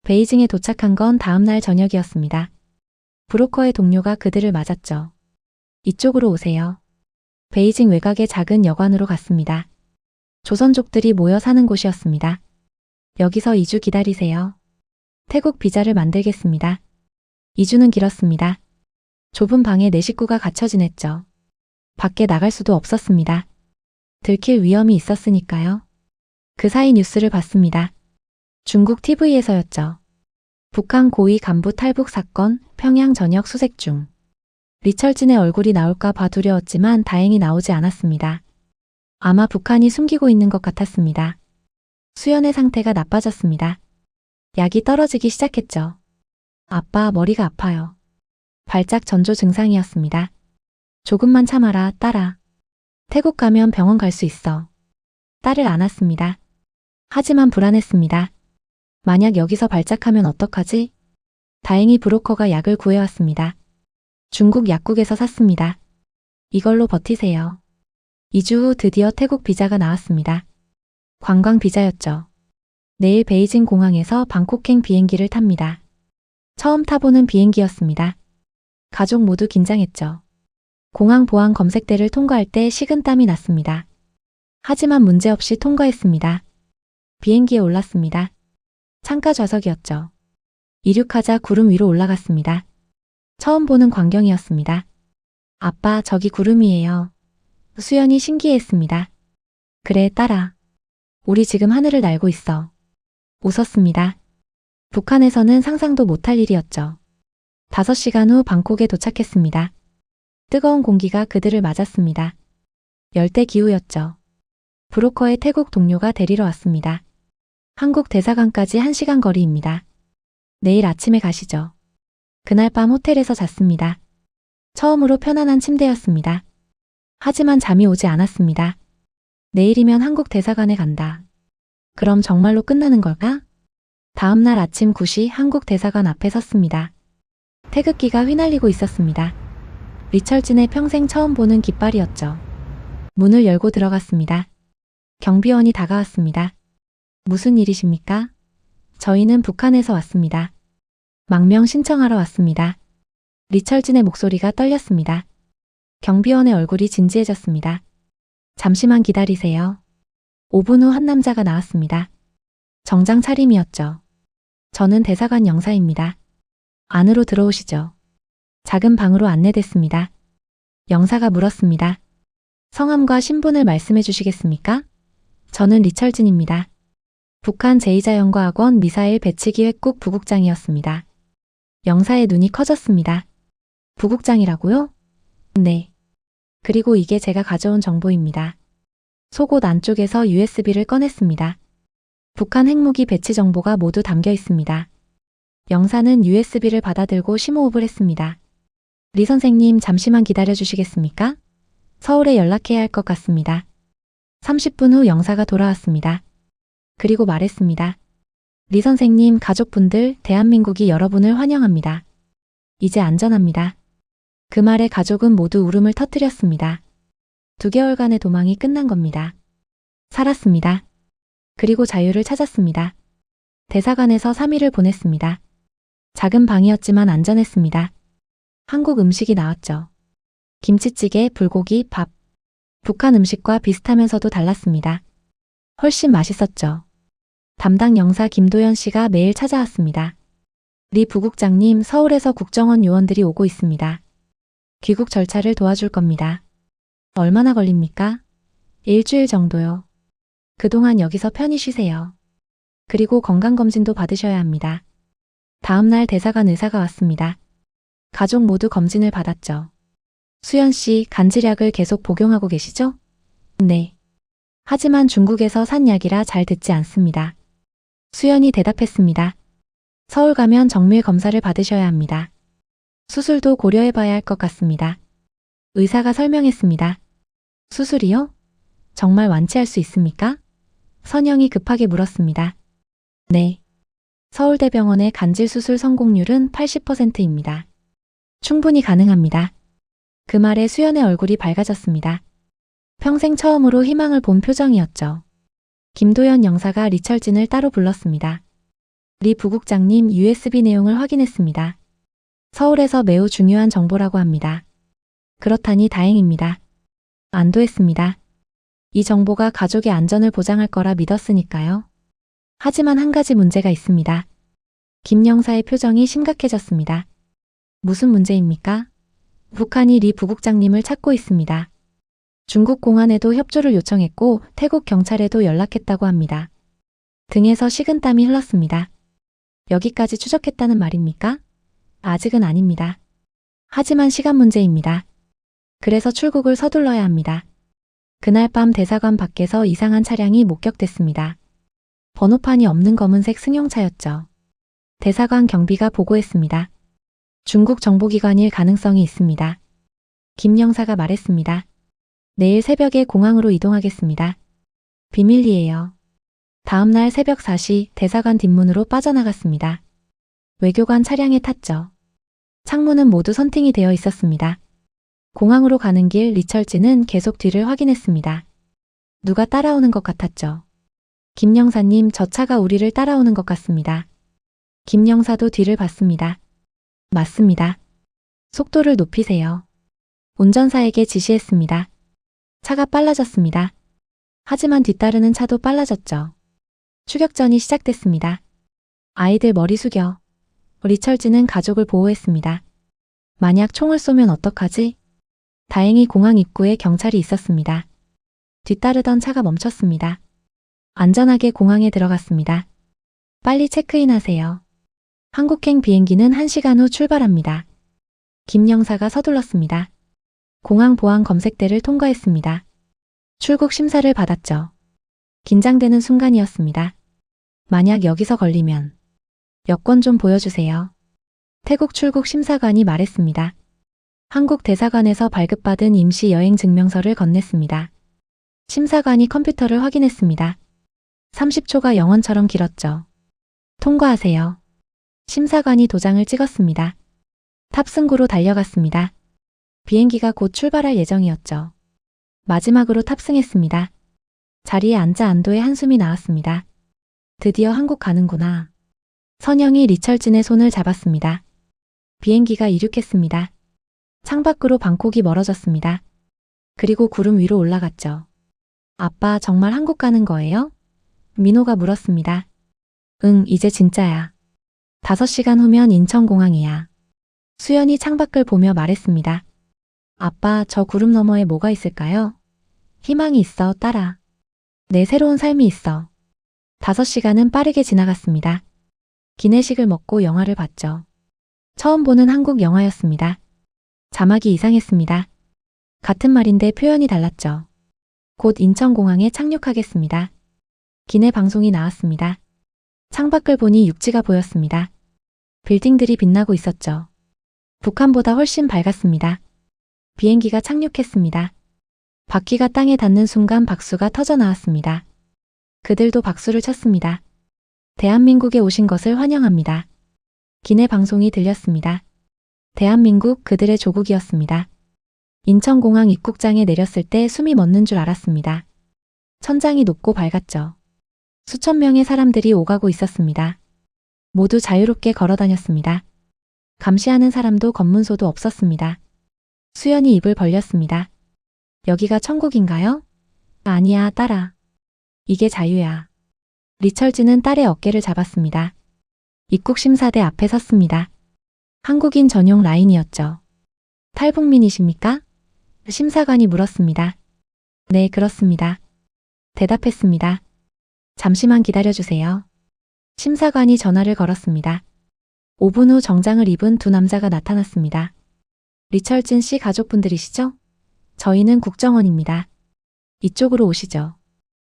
베이징에 도착한 건 다음날 저녁이었습니다. 브로커의 동료가 그들을 맞았죠. 이쪽으로 오세요. 베이징 외곽의 작은 여관으로 갔습니다. 조선족들이 모여 사는 곳이었습니다. 여기서 2주 기다리세요. 태국 비자를 만들겠습니다. 2주는 길었습니다. 좁은 방에 4식구가 갇혀 지냈죠. 밖에 나갈 수도 없었습니다. 들킬 위험이 있었으니까요. 그 사이 뉴스를 봤습니다. 중국 TV에서였죠. 북한 고위 간부 탈북 사건, 평양 전역 수색 중. 리철진의 얼굴이 나올까 봐 두려웠지만 다행히 나오지 않았습니다. 아마 북한이 숨기고 있는 것 같았습니다. 수연의 상태가 나빠졌습니다. 약이 떨어지기 시작했죠. 아빠, 머리가 아파요. 발작 전조 증상이었습니다. 조금만 참아라, 딸아. 태국 가면 병원 갈 수 있어. 딸을 안았습니다. 하지만 불안했습니다. 만약 여기서 발작하면 어떡하지? 다행히 브로커가 약을 구해왔습니다. 중국 약국에서 샀습니다. 이걸로 버티세요. 2주 후 드디어 태국 비자가 나왔습니다. 관광 비자였죠. 내일 베이징 공항에서 방콕행 비행기를 탑니다. 처음 타보는 비행기였습니다. 가족 모두 긴장했죠. 공항 보안 검색대를 통과할 때 식은땀이 났습니다. 하지만 문제없이 통과했습니다. 비행기에 올랐습니다. 창가 좌석이었죠. 이륙하자 구름 위로 올라갔습니다. 처음 보는 광경이었습니다. 아빠, 저기 구름이에요. 수연이 신기해했습니다. 그래, 딸아. 우리 지금 하늘을 날고 있어. 웃었습니다. 북한에서는 상상도 못할 일이었죠. 5시간 후 방콕에 도착했습니다. 뜨거운 공기가 그들을 맞았습니다. 열대 기후였죠. 브로커의 태국 동료가 데리러 왔습니다. 한국 대사관까지 1시간 거리입니다. 내일 아침에 가시죠. 그날 밤 호텔에서 잤습니다. 처음으로 편안한 침대였습니다. 하지만 잠이 오지 않았습니다. 내일이면 한국 대사관에 간다. 그럼 정말로 끝나는 걸까? 다음날 아침 9시 한국 대사관 앞에 섰습니다. 태극기가 휘날리고 있었습니다. 리철진의 평생 처음 보는 깃발이었죠. 문을 열고 들어갔습니다. 경비원이 다가왔습니다. 무슨 일이십니까? 저희는 북한에서 왔습니다. 망명 신청하러 왔습니다. 리철진의 목소리가 떨렸습니다. 경비원의 얼굴이 진지해졌습니다. 잠시만 기다리세요. 5분 후 한 남자가 나왔습니다. 정장 차림이었죠. 저는 대사관 영사입니다. 안으로 들어오시죠. 작은 방으로 안내됐습니다. 영사가 물었습니다. 성함과 신분을 말씀해 주시겠습니까? 저는 리철진입니다. 북한 제2자연과학원 미사일 배치기획국 부국장이었습니다. 영사의 눈이 커졌습니다. 부국장이라고요? 네. 그리고 이게 제가 가져온 정보입니다. 속옷 안쪽에서 USB를 꺼냈습니다. 북한 핵무기 배치 정보가 모두 담겨 있습니다. 영사는 USB를 받아들고 심호흡을 했습니다. 리 선생님, 잠시만 기다려 주시겠습니까? 서울에 연락해야 할 것 같습니다. 30분 후 영사가 돌아왔습니다. 그리고 말했습니다. 리 선생님, 가족분들, 대한민국이 여러분을 환영합니다. 이제 안전합니다. 그 말에 가족은 모두 울음을 터뜨렸습니다. 2개월간의 도망이 끝난 겁니다. 살았습니다. 그리고 자유를 찾았습니다. 대사관에서 3일을 보냈습니다. 작은 방이었지만 안전했습니다. 한국 음식이 나왔죠. 김치찌개, 불고기, 밥. 북한 음식과 비슷하면서도 달랐습니다. 훨씬 맛있었죠. 담당 영사 김도연 씨가 매일 찾아왔습니다. 리 부국장님, 서울에서 국정원 요원들이 오고 있습니다. 귀국 절차를 도와줄 겁니다. 얼마나 걸립니까? 일주일 정도요. 그동안 여기서 편히 쉬세요. 그리고 건강검진도 받으셔야 합니다. 다음날 대사관 의사가 왔습니다. 가족 모두 검진을 받았죠. 수연 씨, 간질약을 계속 복용하고 계시죠? 네. 하지만 중국에서 산 약이라 잘 듣지 않습니다. 수연이 대답했습니다. 서울 가면 정밀 검사를 받으셔야 합니다. 수술도 고려해봐야 할 것 같습니다. 의사가 설명했습니다. 수술이요? 정말 완치할 수 있습니까? 선영이 급하게 물었습니다. 네. 서울대병원의 간질수술 성공률은 80%입니다. 충분히 가능합니다. 그 말에 수연의 얼굴이 밝아졌습니다. 평생 처음으로 희망을 본 표정이었죠. 김도연 영사가 리철진을 따로 불렀습니다. 리 부국장님, USB 내용을 확인했습니다. 서울에서 매우 중요한 정보라고 합니다. 그렇다니 다행입니다. 안도했습니다. 이 정보가 가족의 안전을 보장할 거라 믿었으니까요. 하지만 한 가지 문제가 있습니다. 김 영사의 표정이 심각해졌습니다. 무슨 문제입니까? 북한이 리 부국장님을 찾고 있습니다. 중국 공안에도 협조를 요청했고 태국 경찰에도 연락했다고 합니다. 등에서 식은땀이 흘렀습니다. 여기까지 추적했다는 말입니까? 아직은 아닙니다. 하지만 시간 문제입니다. 그래서 출국을 서둘러야 합니다. 그날 밤 대사관 밖에서 이상한 차량이 목격됐습니다. 번호판이 없는 검은색 승용차였죠. 대사관 경비가 보고했습니다. 중국 정보기관일 가능성이 있습니다. 김 영사가 말했습니다. 내일 새벽에 공항으로 이동하겠습니다. 비밀리에요. 다음날 새벽 4시 대사관 뒷문으로 빠져나갔습니다. 외교관 차량에 탔죠. 창문은 모두 선팅이 되어 있었습니다. 공항으로 가는 길 리철진은 계속 뒤를 확인했습니다. 누가 따라오는 것 같았죠. 김 영사님, 저 차가 우리를 따라오는 것 같습니다. 김 영사도 뒤를 봤습니다. 맞습니다. 속도를 높이세요. 운전사에게 지시했습니다. 차가 빨라졌습니다. 하지만 뒤따르는 차도 빨라졌죠. 추격전이 시작됐습니다. 아이들 머리 숙여. 리철진은 가족을 보호했습니다. 만약 총을 쏘면 어떡하지? 다행히 공항 입구에 경찰이 있었습니다. 뒤따르던 차가 멈췄습니다. 안전하게 공항에 들어갔습니다. 빨리 체크인하세요. 한국행 비행기는 1시간 후 출발합니다. 김 영사가 서둘렀습니다. 공항 보안 검색대를 통과했습니다. 출국 심사를 받았죠. 긴장되는 순간이었습니다. 만약 여기서 걸리면 여권 좀 보여주세요. 태국 출국 심사관이 말했습니다. 한국 대사관에서 발급받은 임시 여행 증명서를 건넸습니다. 심사관이 컴퓨터를 확인했습니다. 30초가 영원처럼 길었죠. 통과하세요. 심사관이 도장을 찍었습니다. 탑승구로 달려갔습니다. 비행기가 곧 출발할 예정이었죠. 마지막으로 탑승했습니다. 자리에 앉아 안도의 한숨이 나왔습니다. 드디어 한국 가는구나. 선영이 리철진의 손을 잡았습니다. 비행기가 이륙했습니다. 창밖으로 방콕이 멀어졌습니다. 그리고 구름 위로 올라갔죠. 아빠, 정말 한국 가는 거예요? 민호가 물었습니다. 응, 이제 진짜야. 5시간 후면 인천공항이야. 수연이 창밖을 보며 말했습니다. 아빠, 저 구름 너머에 뭐가 있을까요? 희망이 있어, 딸아. 내 새로운 삶이 있어. 5시간은 빠르게 지나갔습니다. 기내식을 먹고 영화를 봤죠. 처음 보는 한국 영화였습니다. 자막이 이상했습니다. 같은 말인데 표현이 달랐죠. 곧 인천공항에 착륙하겠습니다. 기내 방송이 나왔습니다. 창밖을 보니 육지가 보였습니다. 빌딩들이 빛나고 있었죠. 북한보다 훨씬 밝았습니다. 비행기가 착륙했습니다. 바퀴가 땅에 닿는 순간 박수가 터져 나왔습니다. 그들도 박수를 쳤습니다. 대한민국에 오신 것을 환영합니다. 기내 방송이 들렸습니다. 대한민국, 그들의 조국이었습니다. 인천공항 입국장에 내렸을 때 숨이 멎는 줄 알았습니다. 천장이 높고 밝았죠. 수천 명의 사람들이 오가고 있었습니다. 모두 자유롭게 걸어 다녔습니다. 감시하는 사람도 검문소도 없었습니다. 수연이 입을 벌렸습니다. 여기가 천국인가요? 아니야, 딸아. 이게 자유야. 리철진은 딸의 어깨를 잡았습니다. 입국심사대 앞에 섰습니다. 한국인 전용 라인이었죠. 탈북민이십니까? 심사관이 물었습니다. 네, 그렇습니다. 대답했습니다. 잠시만 기다려주세요. 심사관이 전화를 걸었습니다. 5분 후 정장을 입은 두 남자가 나타났습니다. 리철진 씨 가족분들이시죠? 저희는 국정원입니다. 이쪽으로 오시죠.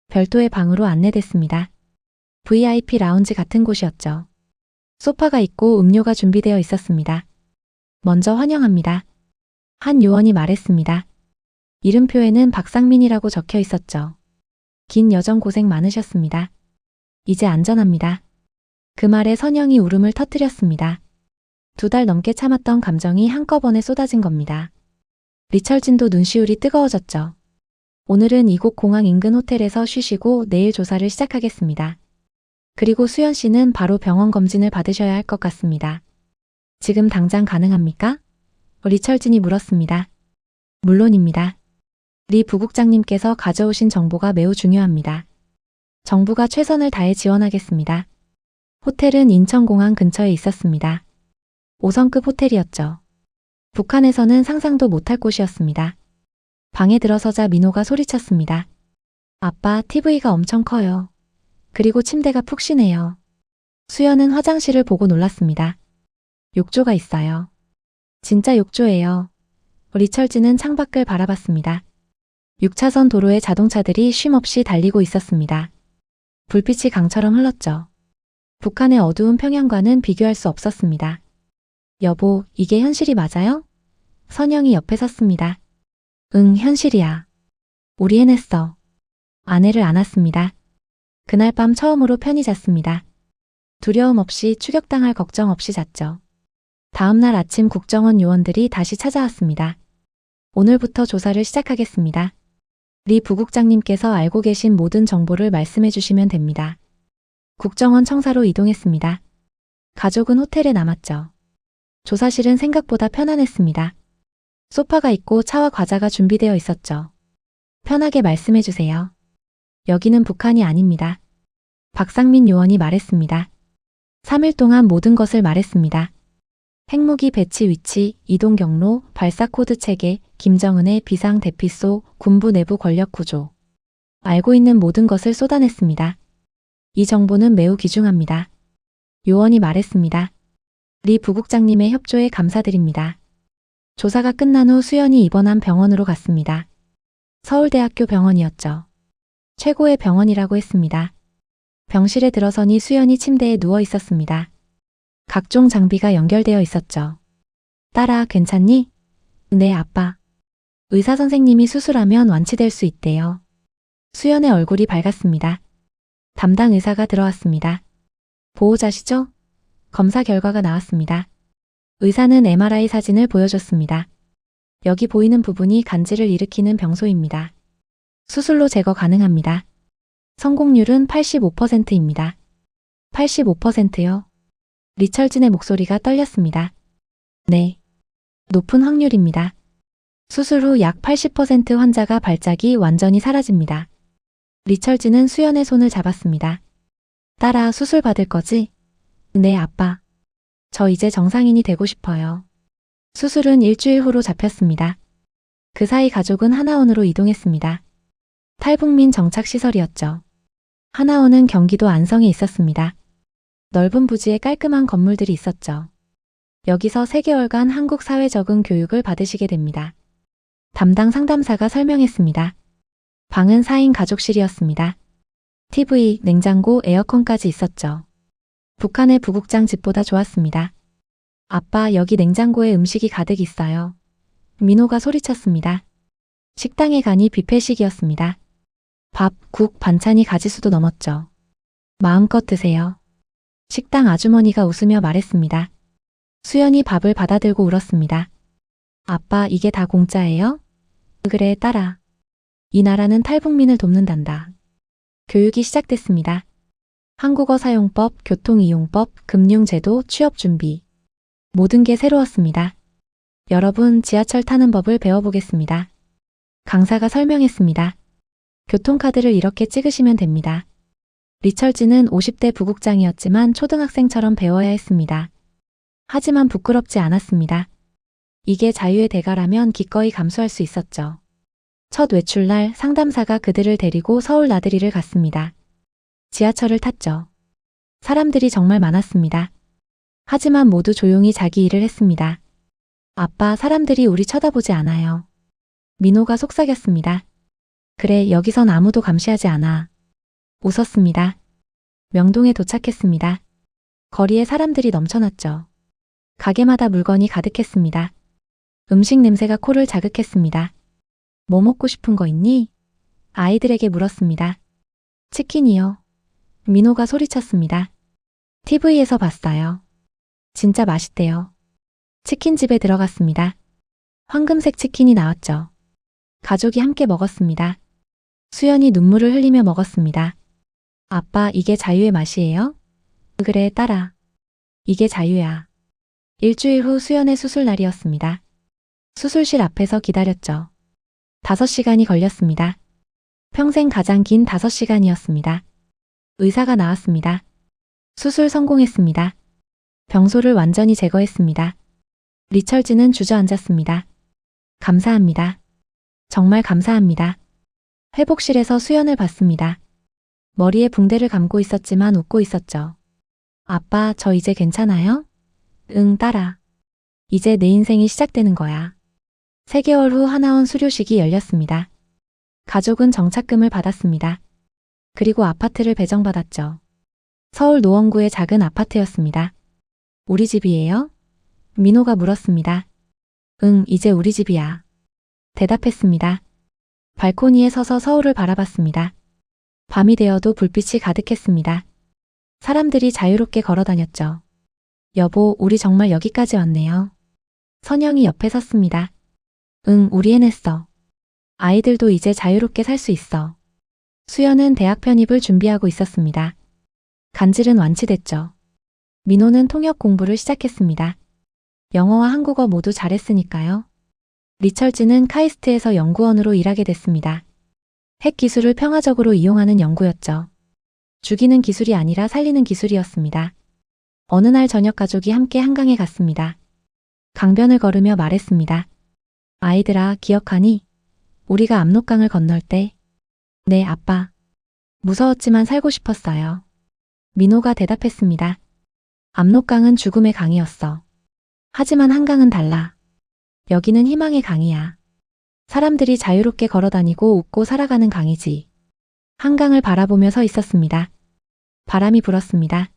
별도의 방으로 안내됐습니다. VIP 라운지 같은 곳이었죠. 소파가 있고 음료가 준비되어 있었습니다. 먼저 환영합니다. 한 요원이 말했습니다. 이름표에는 박상민이라고 적혀 있었죠. 긴 여정 고생 많으셨습니다. 이제 안전합니다. 그 말에 선영이 울음을 터뜨렸습니다. 2달 넘게 참았던 감정이 한꺼번에 쏟아진 겁니다. 리철진도 눈시울이 뜨거워졌죠. 오늘은 이곳 공항 인근 호텔에서 쉬시고 내일 조사를 시작하겠습니다. 그리고 수연 씨는 바로 병원 검진을 받으셔야 할 것 같습니다. 지금 당장 가능합니까? 리철진이 물었습니다. 물론입니다. 리 부국장님께서 가져오신 정보가 매우 중요합니다. 정부가 최선을 다해 지원하겠습니다. 호텔은 인천공항 근처에 있었습니다. 5성급 호텔이었죠. 북한에서는 상상도 못할 곳이었습니다. 방에 들어서자 민호가 소리쳤습니다. 아빠, TV가 엄청 커요. 그리고 침대가 푹신해요. 수연은 화장실을 보고 놀랐습니다. 욕조가 있어요. 진짜 욕조예요. 리철진은 창밖을 바라봤습니다. 6차선 도로에 자동차들이 쉼없이 달리고 있었습니다. 불빛이 강처럼 흘렀죠. 북한의 어두운 평양과는 비교할 수 없었습니다. 여보, 이게 현실이 맞아요? 선영이 옆에 섰습니다. 응, 현실이야. 우리 해냈어. 아내를 안았습니다. 그날 밤 처음으로 편히 잤습니다. 두려움 없이 추격당할 걱정 없이 잤죠. 다음날 아침 국정원 요원들이 다시 찾아왔습니다. 오늘부터 조사를 시작하겠습니다. 리 부국장님께서 알고 계신 모든 정보를 말씀해 주시면 됩니다. 국정원 청사로 이동했습니다. 가족은 호텔에 남았죠. 조사실은 생각보다 편안했습니다. 소파가 있고 차와 과자가 준비되어 있었죠. 편하게 말씀해 주세요. 여기는 북한이 아닙니다. 박상민 요원이 말했습니다. 3일 동안 모든 것을 말했습니다. 핵무기 배치 위치, 이동 경로, 발사 코드 체계, 김정은의 비상 대피소, 군부 내부 권력 구조. 알고 있는 모든 것을 쏟아냈습니다. 이 정보는 매우 귀중합니다. 요원이 말했습니다. 리 부국장님의 협조에 감사드립니다. 조사가 끝난 후 수연이 입원한 병원으로 갔습니다. 서울대학교 병원이었죠. 최고의 병원이라고 했습니다. 병실에 들어서니 수연이 침대에 누워 있었습니다. 각종 장비가 연결되어 있었죠. 딸아, 괜찮니? 네, 아빠. 의사 선생님이 수술하면 완치될 수 있대요. 수연의 얼굴이 밝았습니다. 담당 의사가 들어왔습니다. 보호자시죠? 검사 결과가 나왔습니다. 의사는 MRI 사진을 보여줬습니다. 여기 보이는 부분이 간질을 일으키는 병소입니다. 수술로 제거 가능합니다. 성공률은 85%입니다. 85%요? 리철진의 목소리가 떨렸습니다. 네. 높은 확률입니다. 수술 후 약 80% 환자가 발작이 완전히 사라집니다. 리철진은 수연의 손을 잡았습니다. 딸아, 수술 받을 거지? 네, 아빠. 저 이제 정상인이 되고 싶어요. 수술은 일주일 후로 잡혔습니다. 그 사이 가족은 하나원으로 이동했습니다. 탈북민 정착시설이었죠. 하나원은 경기도 안성에 있었습니다. 넓은 부지에 깔끔한 건물들이 있었죠. 여기서 3개월간 한국 사회 적응 교육을 받으시게 됩니다. 담당 상담사가 설명했습니다. 방은 4인 가족실이었습니다. TV, 냉장고, 에어컨까지 있었죠. 북한의 부국장 집보다 좋았습니다. 아빠, 여기 냉장고에 음식이 가득 있어요. 민호가 소리쳤습니다. 식당에 가니 뷔페식이었습니다. 밥, 국, 반찬이 가지수도 넘었죠. 마음껏 드세요. 식당 아주머니가 웃으며 말했습니다. 수연이 밥을 받아들고 울었습니다. 아빠, 이게 다 공짜예요? 그래, 딸아. 이 나라는 탈북민을 돕는단다. 교육이 시작됐습니다. 한국어 사용법, 교통이용법, 금융제도, 취업준비. 모든 게 새로웠습니다. 여러분, 지하철 타는 법을 배워보겠습니다. 강사가 설명했습니다. 교통카드를 이렇게 찍으시면 됩니다. 리철진은 50대 부국장이었지만 초등학생처럼 배워야 했습니다. 하지만 부끄럽지 않았습니다. 이게 자유의 대가라면 기꺼이 감수할 수 있었죠. 첫 외출날 상담사가 그들을 데리고 서울 나들이를 갔습니다. 지하철을 탔죠. 사람들이 정말 많았습니다. 하지만 모두 조용히 자기 일을 했습니다. 아빠, 사람들이 우리 쳐다보지 않아요. 민호가 속삭였습니다. 그래, 여기선 아무도 감시하지 않아. 웃었습니다. 명동에 도착했습니다. 거리에 사람들이 넘쳐났죠. 가게마다 물건이 가득했습니다. 음식 냄새가 코를 자극했습니다. 뭐 먹고 싶은 거 있니? 아이들에게 물었습니다. 치킨이요. 민호가 소리쳤습니다. TV에서 봤어요. 진짜 맛있대요. 치킨집에 들어갔습니다. 황금색 치킨이 나왔죠. 가족이 함께 먹었습니다. 수연이 눈물을 흘리며 먹었습니다. 아빠, 이게 자유의 맛이에요? 그래, 딸아. 이게 자유야. 일주일 후 수연의 수술 날이었습니다. 수술실 앞에서 기다렸죠. 5시간이 걸렸습니다. 평생 가장 긴 5시간이었습니다. 의사가 나왔습니다. 수술 성공했습니다. 병소를 완전히 제거했습니다. 리철진은 주저앉았습니다. 감사합니다. 정말 감사합니다. 회복실에서 수연을 봤습니다. 머리에 붕대를 감고 있었지만 웃고 있었죠. 아빠, 저 이제 괜찮아요? 응, 딸아. 이제 내 인생이 시작되는 거야. 3개월 후 하나원 수료식이 열렸습니다. 가족은 정착금을 받았습니다. 그리고 아파트를 배정받았죠. 서울 노원구의 작은 아파트였습니다. 우리 집이에요? 민호가 물었습니다. 응, 이제 우리 집이야. 대답했습니다. 발코니에 서서 서울을 바라봤습니다. 밤이 되어도 불빛이 가득했습니다. 사람들이 자유롭게 걸어 다녔죠. 여보, 우리 정말 여기까지 왔네요. 선영이 옆에 섰습니다. 응, 우리 해냈어. 아이들도 이제 자유롭게 살 수 있어. 수연은 대학 편입을 준비하고 있었습니다. 간질은 완치됐죠. 민호는 통역 공부를 시작했습니다. 영어와 한국어 모두 잘했으니까요. 리철진은 카이스트에서 연구원으로 일하게 됐습니다. 핵 기술을 평화적으로 이용하는 연구였죠. 죽이는 기술이 아니라 살리는 기술이었습니다. 어느 날 저녁 가족이 함께 한강에 갔습니다. 강변을 걸으며 말했습니다. 아이들아, 기억하니? 우리가 압록강을 건널 때. 네, 아빠. 무서웠지만 살고 싶었어요. 민호가 대답했습니다. 압록강은 죽음의 강이었어. 하지만 한강은 달라. 여기는 희망의 강이야. 사람들이 자유롭게 걸어다니고 웃고 살아가는 강이지. 한강을 바라보며 서 있었습니다. 바람이 불었습니다.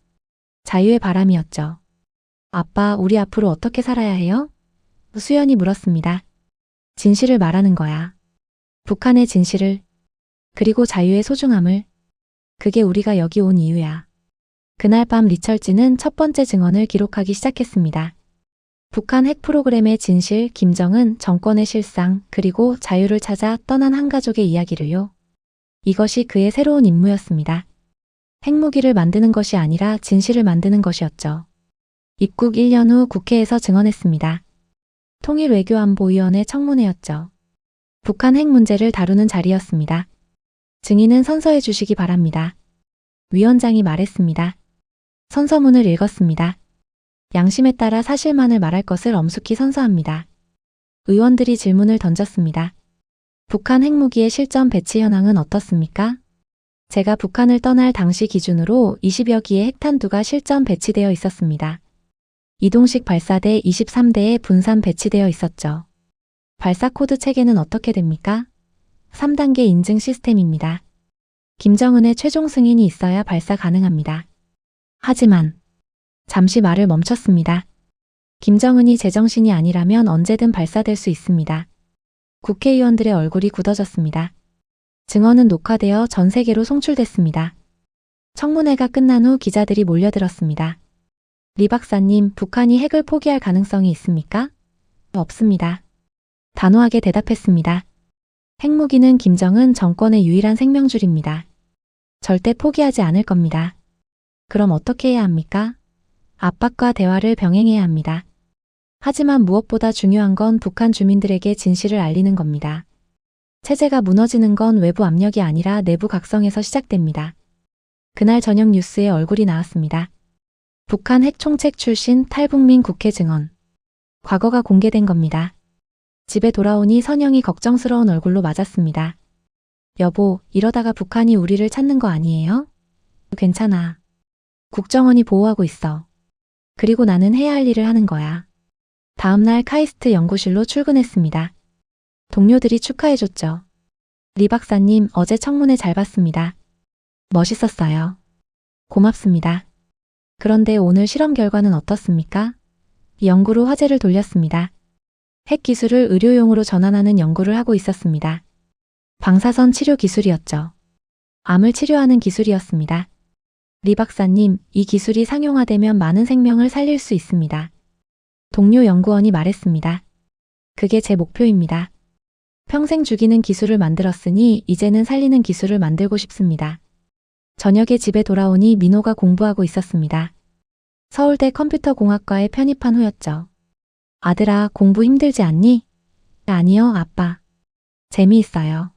자유의 바람이었죠. 아빠, 우리 앞으로 어떻게 살아야 해요? 수연이 물었습니다. 진실을 말하는 거야. 북한의 진실을. 그리고 자유의 소중함을. 그게 우리가 여기 온 이유야. 그날 밤 리철진은 첫 번째 증언을 기록하기 시작했습니다. 북한 핵 프로그램의 진실, 김정은 정권의 실상, 그리고 자유를 찾아 떠난 한 가족의 이야기를요. 이것이 그의 새로운 임무였습니다. 핵무기를 만드는 것이 아니라 진실을 만드는 것이었죠. 입국 1년 후 국회에서 증언했습니다. 통일외교안보위원회 청문회였죠. 북한 핵 문제를 다루는 자리였습니다. 증인은 선서해 주시기 바랍니다. 위원장이 말했습니다. 선서문을 읽었습니다. 양심에 따라 사실만을 말할 것을 엄숙히 선서합니다. 의원들이 질문을 던졌습니다. 북한 핵무기의 실전 배치 현황은 어떻습니까? 제가 북한을 떠날 당시 기준으로 20여 기의 핵탄두가 실전 배치되어 있었습니다. 이동식 발사대 23대에 분산 배치되어 있었죠. 발사 코드 체계는 어떻게 됩니까? 3단계 인증 시스템입니다. 김정은의 최종 승인이 있어야 발사 가능합니다. 하지만 잠시 말을 멈췄습니다. 김정은이 제정신이 아니라면 언제든 발사될 수 있습니다. 국회의원들의 얼굴이 굳어졌습니다. 증언은 녹화되어 전 세계로 송출됐습니다. 청문회가 끝난 후 기자들이 몰려들었습니다. 리 박사님, 북한이 핵을 포기할 가능성이 있습니까? 없습니다. 단호하게 대답했습니다. 핵무기는 김정은 정권의 유일한 생명줄입니다. 절대 포기하지 않을 겁니다. 그럼 어떻게 해야 합니까? 압박과 대화를 병행해야 합니다. 하지만 무엇보다 중요한 건 북한 주민들에게 진실을 알리는 겁니다. 체제가 무너지는 건 외부 압력이 아니라 내부 각성에서 시작됩니다. 그날 저녁 뉴스에 얼굴이 나왔습니다. 북한 핵 총책 출신 탈북민 국회 증언. 과거가 공개된 겁니다. 집에 돌아오니 선영이 걱정스러운 얼굴로 맞았습니다. 여보, 이러다가 북한이 우리를 찾는 거 아니에요? 괜찮아. 국정원이 보호하고 있어. 그리고 나는 해야 할 일을 하는 거야. 다음날 카이스트 연구실로 출근했습니다. 동료들이 축하해줬죠. 리 박사님, 어제 청문회 잘 봤습니다. 멋있었어요. 고맙습니다. 그런데 오늘 실험 결과는 어떻습니까? 연구로 화제를 돌렸습니다. 핵 기술을 의료용으로 전환하는 연구를 하고 있었습니다. 방사선 치료 기술이었죠. 암을 치료하는 기술이었습니다. 리 박사님, 이 기술이 상용화되면 많은 생명을 살릴 수 있습니다. 동료 연구원이 말했습니다. 그게 제 목표입니다. 평생 죽이는 기술을 만들었으니 이제는 살리는 기술을 만들고 싶습니다. 저녁에 집에 돌아오니 민호가 공부하고 있었습니다. 서울대 컴퓨터공학과에 편입한 후였죠. 아들아, 공부 힘들지 않니? 아니요, 아빠. 재미있어요.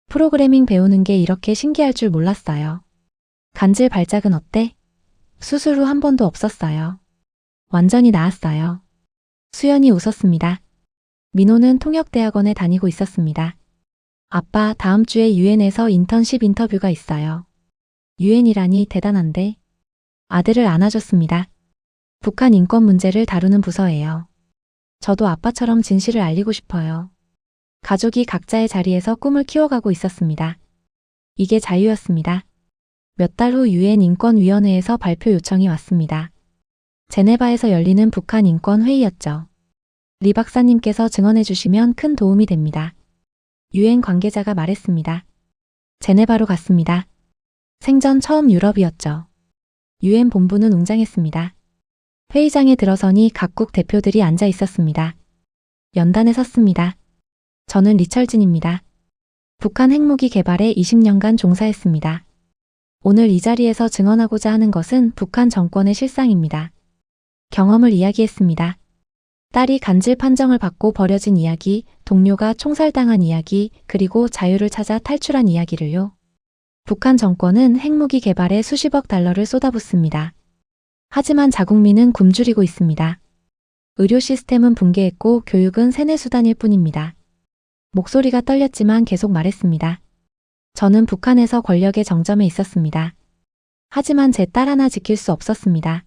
프로그래밍 배우는 게 이렇게 신기할 줄 몰랐어요. 간질 발작은 어때? 수술 후 한 번도 없었어요. 완전히 나았어요. 수연이 웃었습니다. 민호는 통역대학원에 다니고 있었습니다. 아빠, 다음 주에 유엔에서 인턴십 인터뷰가 있어요. 유엔이라니 대단한데. 아들을 안아줬습니다. 북한 인권 문제를 다루는 부서예요. 저도 아빠처럼 진실을 알리고 싶어요. 가족이 각자의 자리에서 꿈을 키워가고 있었습니다. 이게 자유였습니다. 몇 달 후 유엔 인권위원회에서 발표 요청이 왔습니다. 제네바에서 열리는 북한 인권 회의였죠. 리 박사님께서 증언해 주시면 큰 도움이 됩니다. 유엔 관계자가 말했습니다. 제네바로 갔습니다. 생전 처음 유럽이었죠. 유엔 본부는 웅장했습니다. 회의장에 들어서니 각국 대표들이 앉아 있었습니다. 연단에 섰습니다. 저는 리철진입니다. 북한 핵무기 개발에 20년간 종사했습니다. 오늘 이 자리에서 증언하고자 하는 것은 북한 정권의 실상입니다. 경험을 이야기했습니다. 딸이 간질 판정을 받고 버려진 이야기, 동료가 총살당한 이야기, 그리고 자유를 찾아 탈출한 이야기를요. 북한 정권은 핵무기 개발에 수십억 달러를 쏟아붓습니다. 하지만 자국민은 굶주리고 있습니다. 의료 시스템은 붕괴했고 교육은 세뇌수단일 뿐입니다. 목소리가 떨렸지만 계속 말했습니다. 저는 북한에서 권력의 정점에 있었습니다. 하지만 제 딸 하나 지킬 수 없었습니다.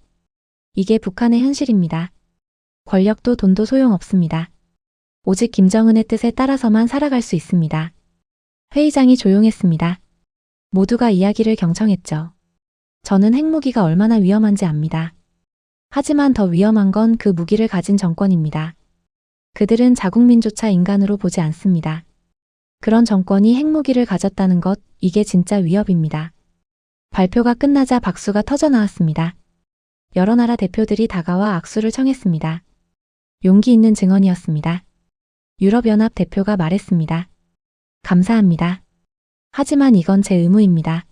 이게 북한의 현실입니다. 권력도 돈도 소용없습니다. 오직 김정은의 뜻에 따라서만 살아갈 수 있습니다. 회의장이 조용했습니다. 모두가 이야기를 경청했죠. 저는 핵무기가 얼마나 위험한지 압니다. 하지만 더 위험한 건 그 무기를 가진 정권입니다. 그들은 자국민조차 인간으로 보지 않습니다. 그런 정권이 핵무기를 가졌다는 것, 이게 진짜 위협입니다. 발표가 끝나자 박수가 터져 나왔습니다. 여러 나라 대표들이 다가와 악수를 청했습니다. 용기 있는 증언이었습니다. 유럽연합 대표가 말했습니다. 감사합니다. 하지만 이건 제 의무입니다.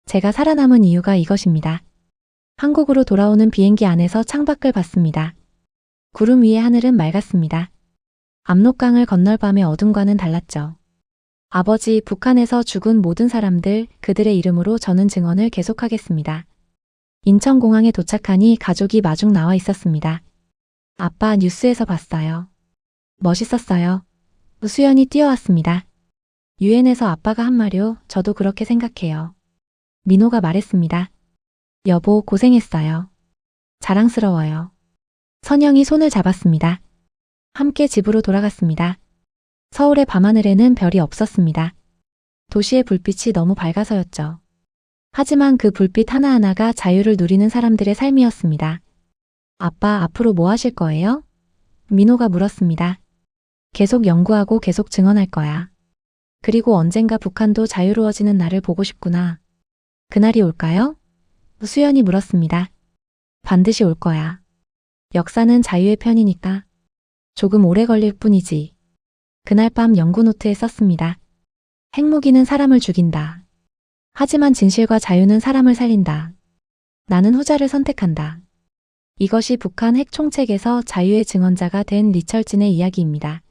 제가 살아남은 이유가 이것입니다. 한국으로 돌아오는 비행기 안에서 창밖을 봤습니다. 구름 위의 하늘은 맑았습니다. 압록강을 건널 밤의 어둠과는 달랐죠. 아버지, 북한에서 죽은 모든 사람들, 그들의 이름으로 저는 증언을 계속하겠습니다. 인천공항에 도착하니 가족이 마중 나와 있었습니다. 아빠, 뉴스에서 봤어요. 멋있었어요. 수연이 뛰어왔습니다. 유엔에서 아빠가 한 말요, 저도 그렇게 생각해요. 민호가 말했습니다. 여보, 고생했어요. 자랑스러워요. 선영이 손을 잡았습니다. 함께 집으로 돌아갔습니다. 서울의 밤하늘에는 별이 없었습니다. 도시의 불빛이 너무 밝아서였죠. 하지만 그 불빛 하나하나가 자유를 누리는 사람들의 삶이었습니다. 아빠, 앞으로 뭐 하실 거예요? 민호가 물었습니다. 계속 연구하고 계속 증언할 거야. 그리고 언젠가 북한도 자유로워지는 날을 보고 싶구나. 그날이 올까요? 수연이 물었습니다. 반드시 올 거야. 역사는 자유의 편이니까. 조금 오래 걸릴 뿐이지. 그날 밤 연구 노트에 썼습니다. 핵무기는 사람을 죽인다. 하지만 진실과 자유는 사람을 살린다. 나는 후자를 선택한다. 이것이 북한 핵 총책에서 자유의 증언자가 된 리철진의 이야기입니다.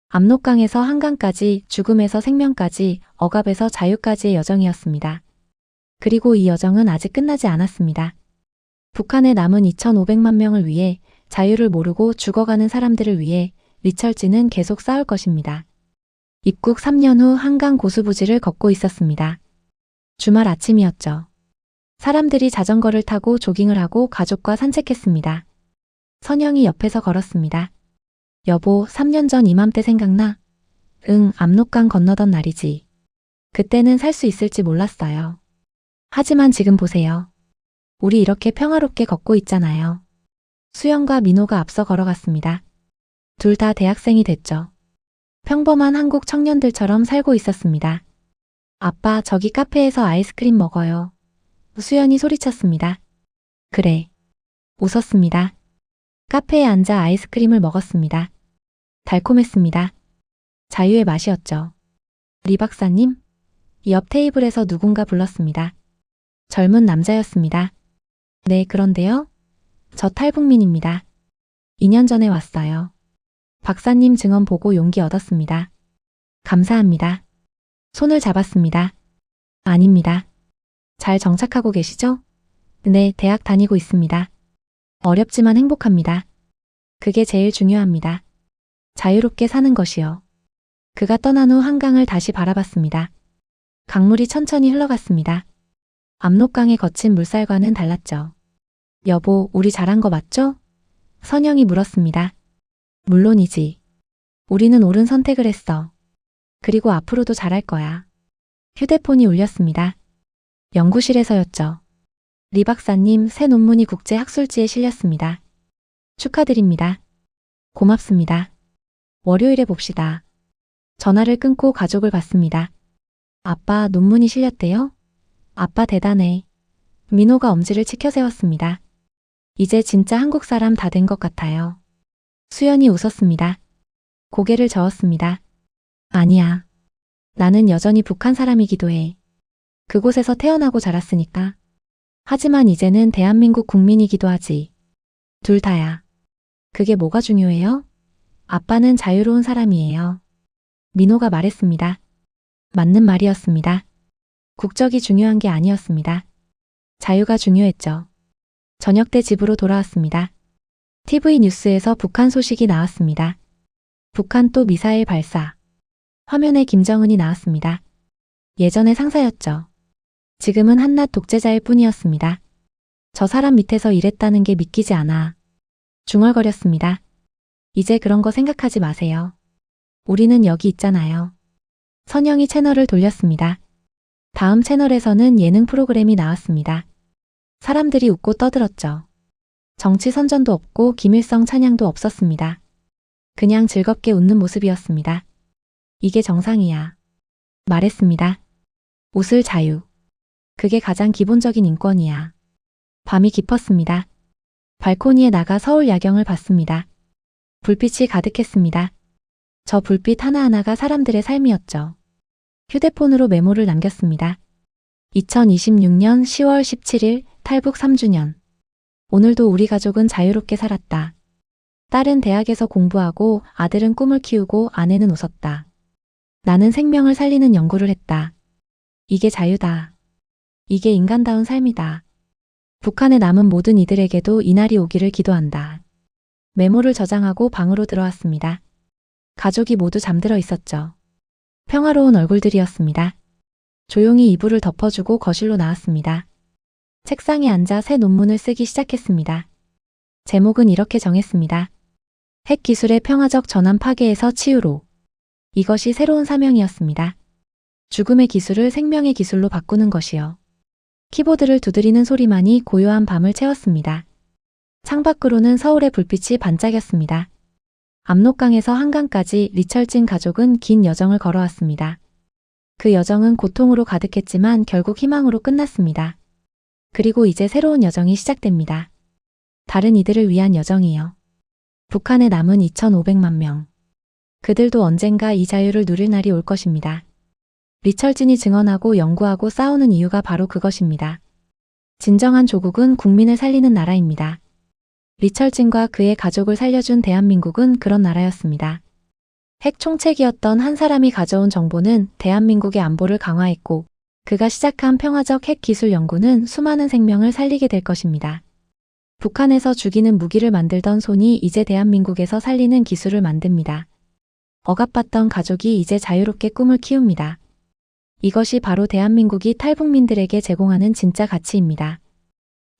압록강에서 한강까지, 죽음에서 생명까지, 억압에서 자유까지의 여정이었습니다. 그리고 이 여정은 아직 끝나지 않았습니다. 북한에 남은 2,500만 명을 위해, 자유를 모르고 죽어가는 사람들을 위해 리철진은 계속 싸울 것입니다. 입국 3년 후 한강 고수부지를 걷고 있었습니다. 주말 아침이었죠. 사람들이 자전거를 타고 조깅을 하고 가족과 산책했습니다. 선영이 옆에서 걸었습니다. 여보, 3년 전 이맘때 생각나? 응, 압록강 건너던 날이지. 그때는 살 수 있을지 몰랐어요. 하지만 지금 보세요. 우리 이렇게 평화롭게 걷고 있잖아요. 수영과 민호가 앞서 걸어갔습니다. 둘 다 대학생이 됐죠. 평범한 한국 청년들처럼 살고 있었습니다. 아빠, 저기 카페에서 아이스크림 먹어요. 수연이 소리쳤습니다. 그래. 웃었습니다. 카페에 앉아 아이스크림을 먹었습니다. 달콤했습니다. 자유의 맛이었죠. 리 박사님? 옆 테이블에서 누군가 불렀습니다. 젊은 남자였습니다. 네, 그런데요? 저 탈북민입니다. 2년 전에 왔어요. 박사님 증언 보고 용기 얻었습니다. 감사합니다. 손을 잡았습니다. 아닙니다. 잘 정착하고 계시죠? 네, 대학 다니고 있습니다. 어렵지만 행복합니다. 그게 제일 중요합니다. 자유롭게 사는 것이요. 그가 떠난 후 한강을 다시 바라봤습니다. 강물이 천천히 흘러갔습니다. 압록강의 거친 물살과는 달랐죠. 여보, 우리 잘한 거 맞죠? 선영이 물었습니다. 물론이지. 우리는 옳은 선택을 했어. 그리고 앞으로도 잘할 거야. 휴대폰이 울렸습니다. 연구실에서였죠. 리 박사님, 새 논문이 국제학술지에 실렸습니다. 축하드립니다. 고맙습니다. 월요일에 봅시다. 전화를 끊고 가족을 봤습니다. 아빠 논문이 실렸대요? 아빠 대단해. 민호가 엄지를 치켜 세웠습니다. 이제 진짜 한국 사람 다 된 것 같아요. 수연이 웃었습니다. 고개를 저었습니다. 아니야. 나는 여전히 북한 사람이기도 해. 그곳에서 태어나고 자랐으니까. 하지만 이제는 대한민국 국민이기도 하지. 둘 다야. 그게 뭐가 중요해요? 아빠는 자유로운 사람이에요. 민호가 말했습니다. 맞는 말이었습니다. 국적이 중요한 게 아니었습니다. 자유가 중요했죠. 저녁 때 집으로 돌아왔습니다. TV 뉴스에서 북한 소식이 나왔습니다. 북한 또 미사일 발사. 화면에 김정은이 나왔습니다. 예전에 상사였죠. 지금은 한낱 독재자일 뿐이었습니다. 저 사람 밑에서 일했다는 게 믿기지 않아. 중얼거렸습니다. 이제 그런 거 생각하지 마세요. 우리는 여기 있잖아요. 선영이 채널을 돌렸습니다. 다음 채널에서는 예능 프로그램이 나왔습니다. 사람들이 웃고 떠들었죠. 정치 선전도 없고 김일성 찬양도 없었습니다. 그냥 즐겁게 웃는 모습이었습니다. 이게 정상이야. 말했습니다. 웃을 자유. 그게 가장 기본적인 인권이야. 밤이 깊었습니다. 발코니에 나가 서울 야경을 봤습니다. 불빛이 가득했습니다. 저 불빛 하나하나가 사람들의 삶이었죠. 휴대폰으로 메모를 남겼습니다. 2026년 10월 17일 탈북 3주년. 오늘도 우리 가족은 자유롭게 살았다. 딸은 대학에서 공부하고 아들은 꿈을 키우고 아내는 웃었다. 나는 생명을 살리는 연구를 했다. 이게 자유다. 이게 인간다운 삶이다. 북한에 남은 모든 이들에게도 이날이 오기를 기도한다. 메모를 저장하고 방으로 들어왔습니다. 가족이 모두 잠들어 있었죠. 평화로운 얼굴들이었습니다. 조용히 이불을 덮어주고 거실로 나왔습니다. 책상에 앉아 새 논문을 쓰기 시작했습니다. 제목은 이렇게 정했습니다. 핵기술의 평화적 전환 파괴에서 치유로. 이것이 새로운 사명이었습니다. 죽음의 기술을 생명의 기술로 바꾸는 것이요. 키보드를 두드리는 소리만이 고요한 밤을 채웠습니다. 창밖으로는 서울의 불빛이 반짝였습니다. 압록강에서 한강까지 리철진 가족은 긴 여정을 걸어왔습니다. 그 여정은 고통으로 가득했지만 결국 희망으로 끝났습니다. 그리고 이제 새로운 여정이 시작됩니다. 다른 이들을 위한 여정이요. 북한에 남은 2,500만 명. 그들도 언젠가 이 자유를 누릴 날이 올 것입니다. 리철진이 증언하고 연구하고 싸우는 이유가 바로 그것입니다. 진정한 조국은 국민을 살리는 나라입니다. 리철진과 그의 가족을 살려준 대한민국은 그런 나라였습니다. 핵 총책이었던 한 사람이 가져온 정보는 대한민국의 안보를 강화했고 그가 시작한 평화적 핵 기술 연구는 수많은 생명을 살리게 될 것입니다. 북한에서 죽이는 무기를 만들던 손이 이제 대한민국에서 살리는 기술을 만듭니다. 억압받던 가족이 이제 자유롭게 꿈을 키웁니다. 이것이 바로 대한민국이 탈북민들에게 제공하는 진짜 가치입니다.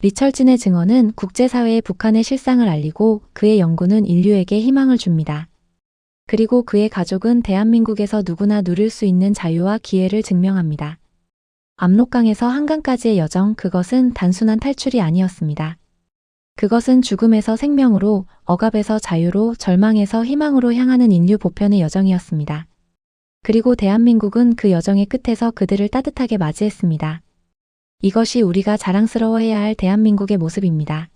리철진의 증언은 국제사회에 북한의 실상을 알리고 그의 연구는 인류에게 희망을 줍니다. 그리고 그의 가족은 대한민국에서 누구나 누릴 수 있는 자유와 기회를 증명합니다. 압록강에서 한강까지의 여정, 그것은 단순한 탈출이 아니었습니다. 그것은 죽음에서 생명으로, 억압에서 자유로, 절망에서 희망으로 향하는 인류 보편의 여정이었습니다. 그리고 대한민국은 그 여정의 끝에서 그들을 따뜻하게 맞이했습니다. 이것이 우리가 자랑스러워해야 할 대한민국의 모습입니다.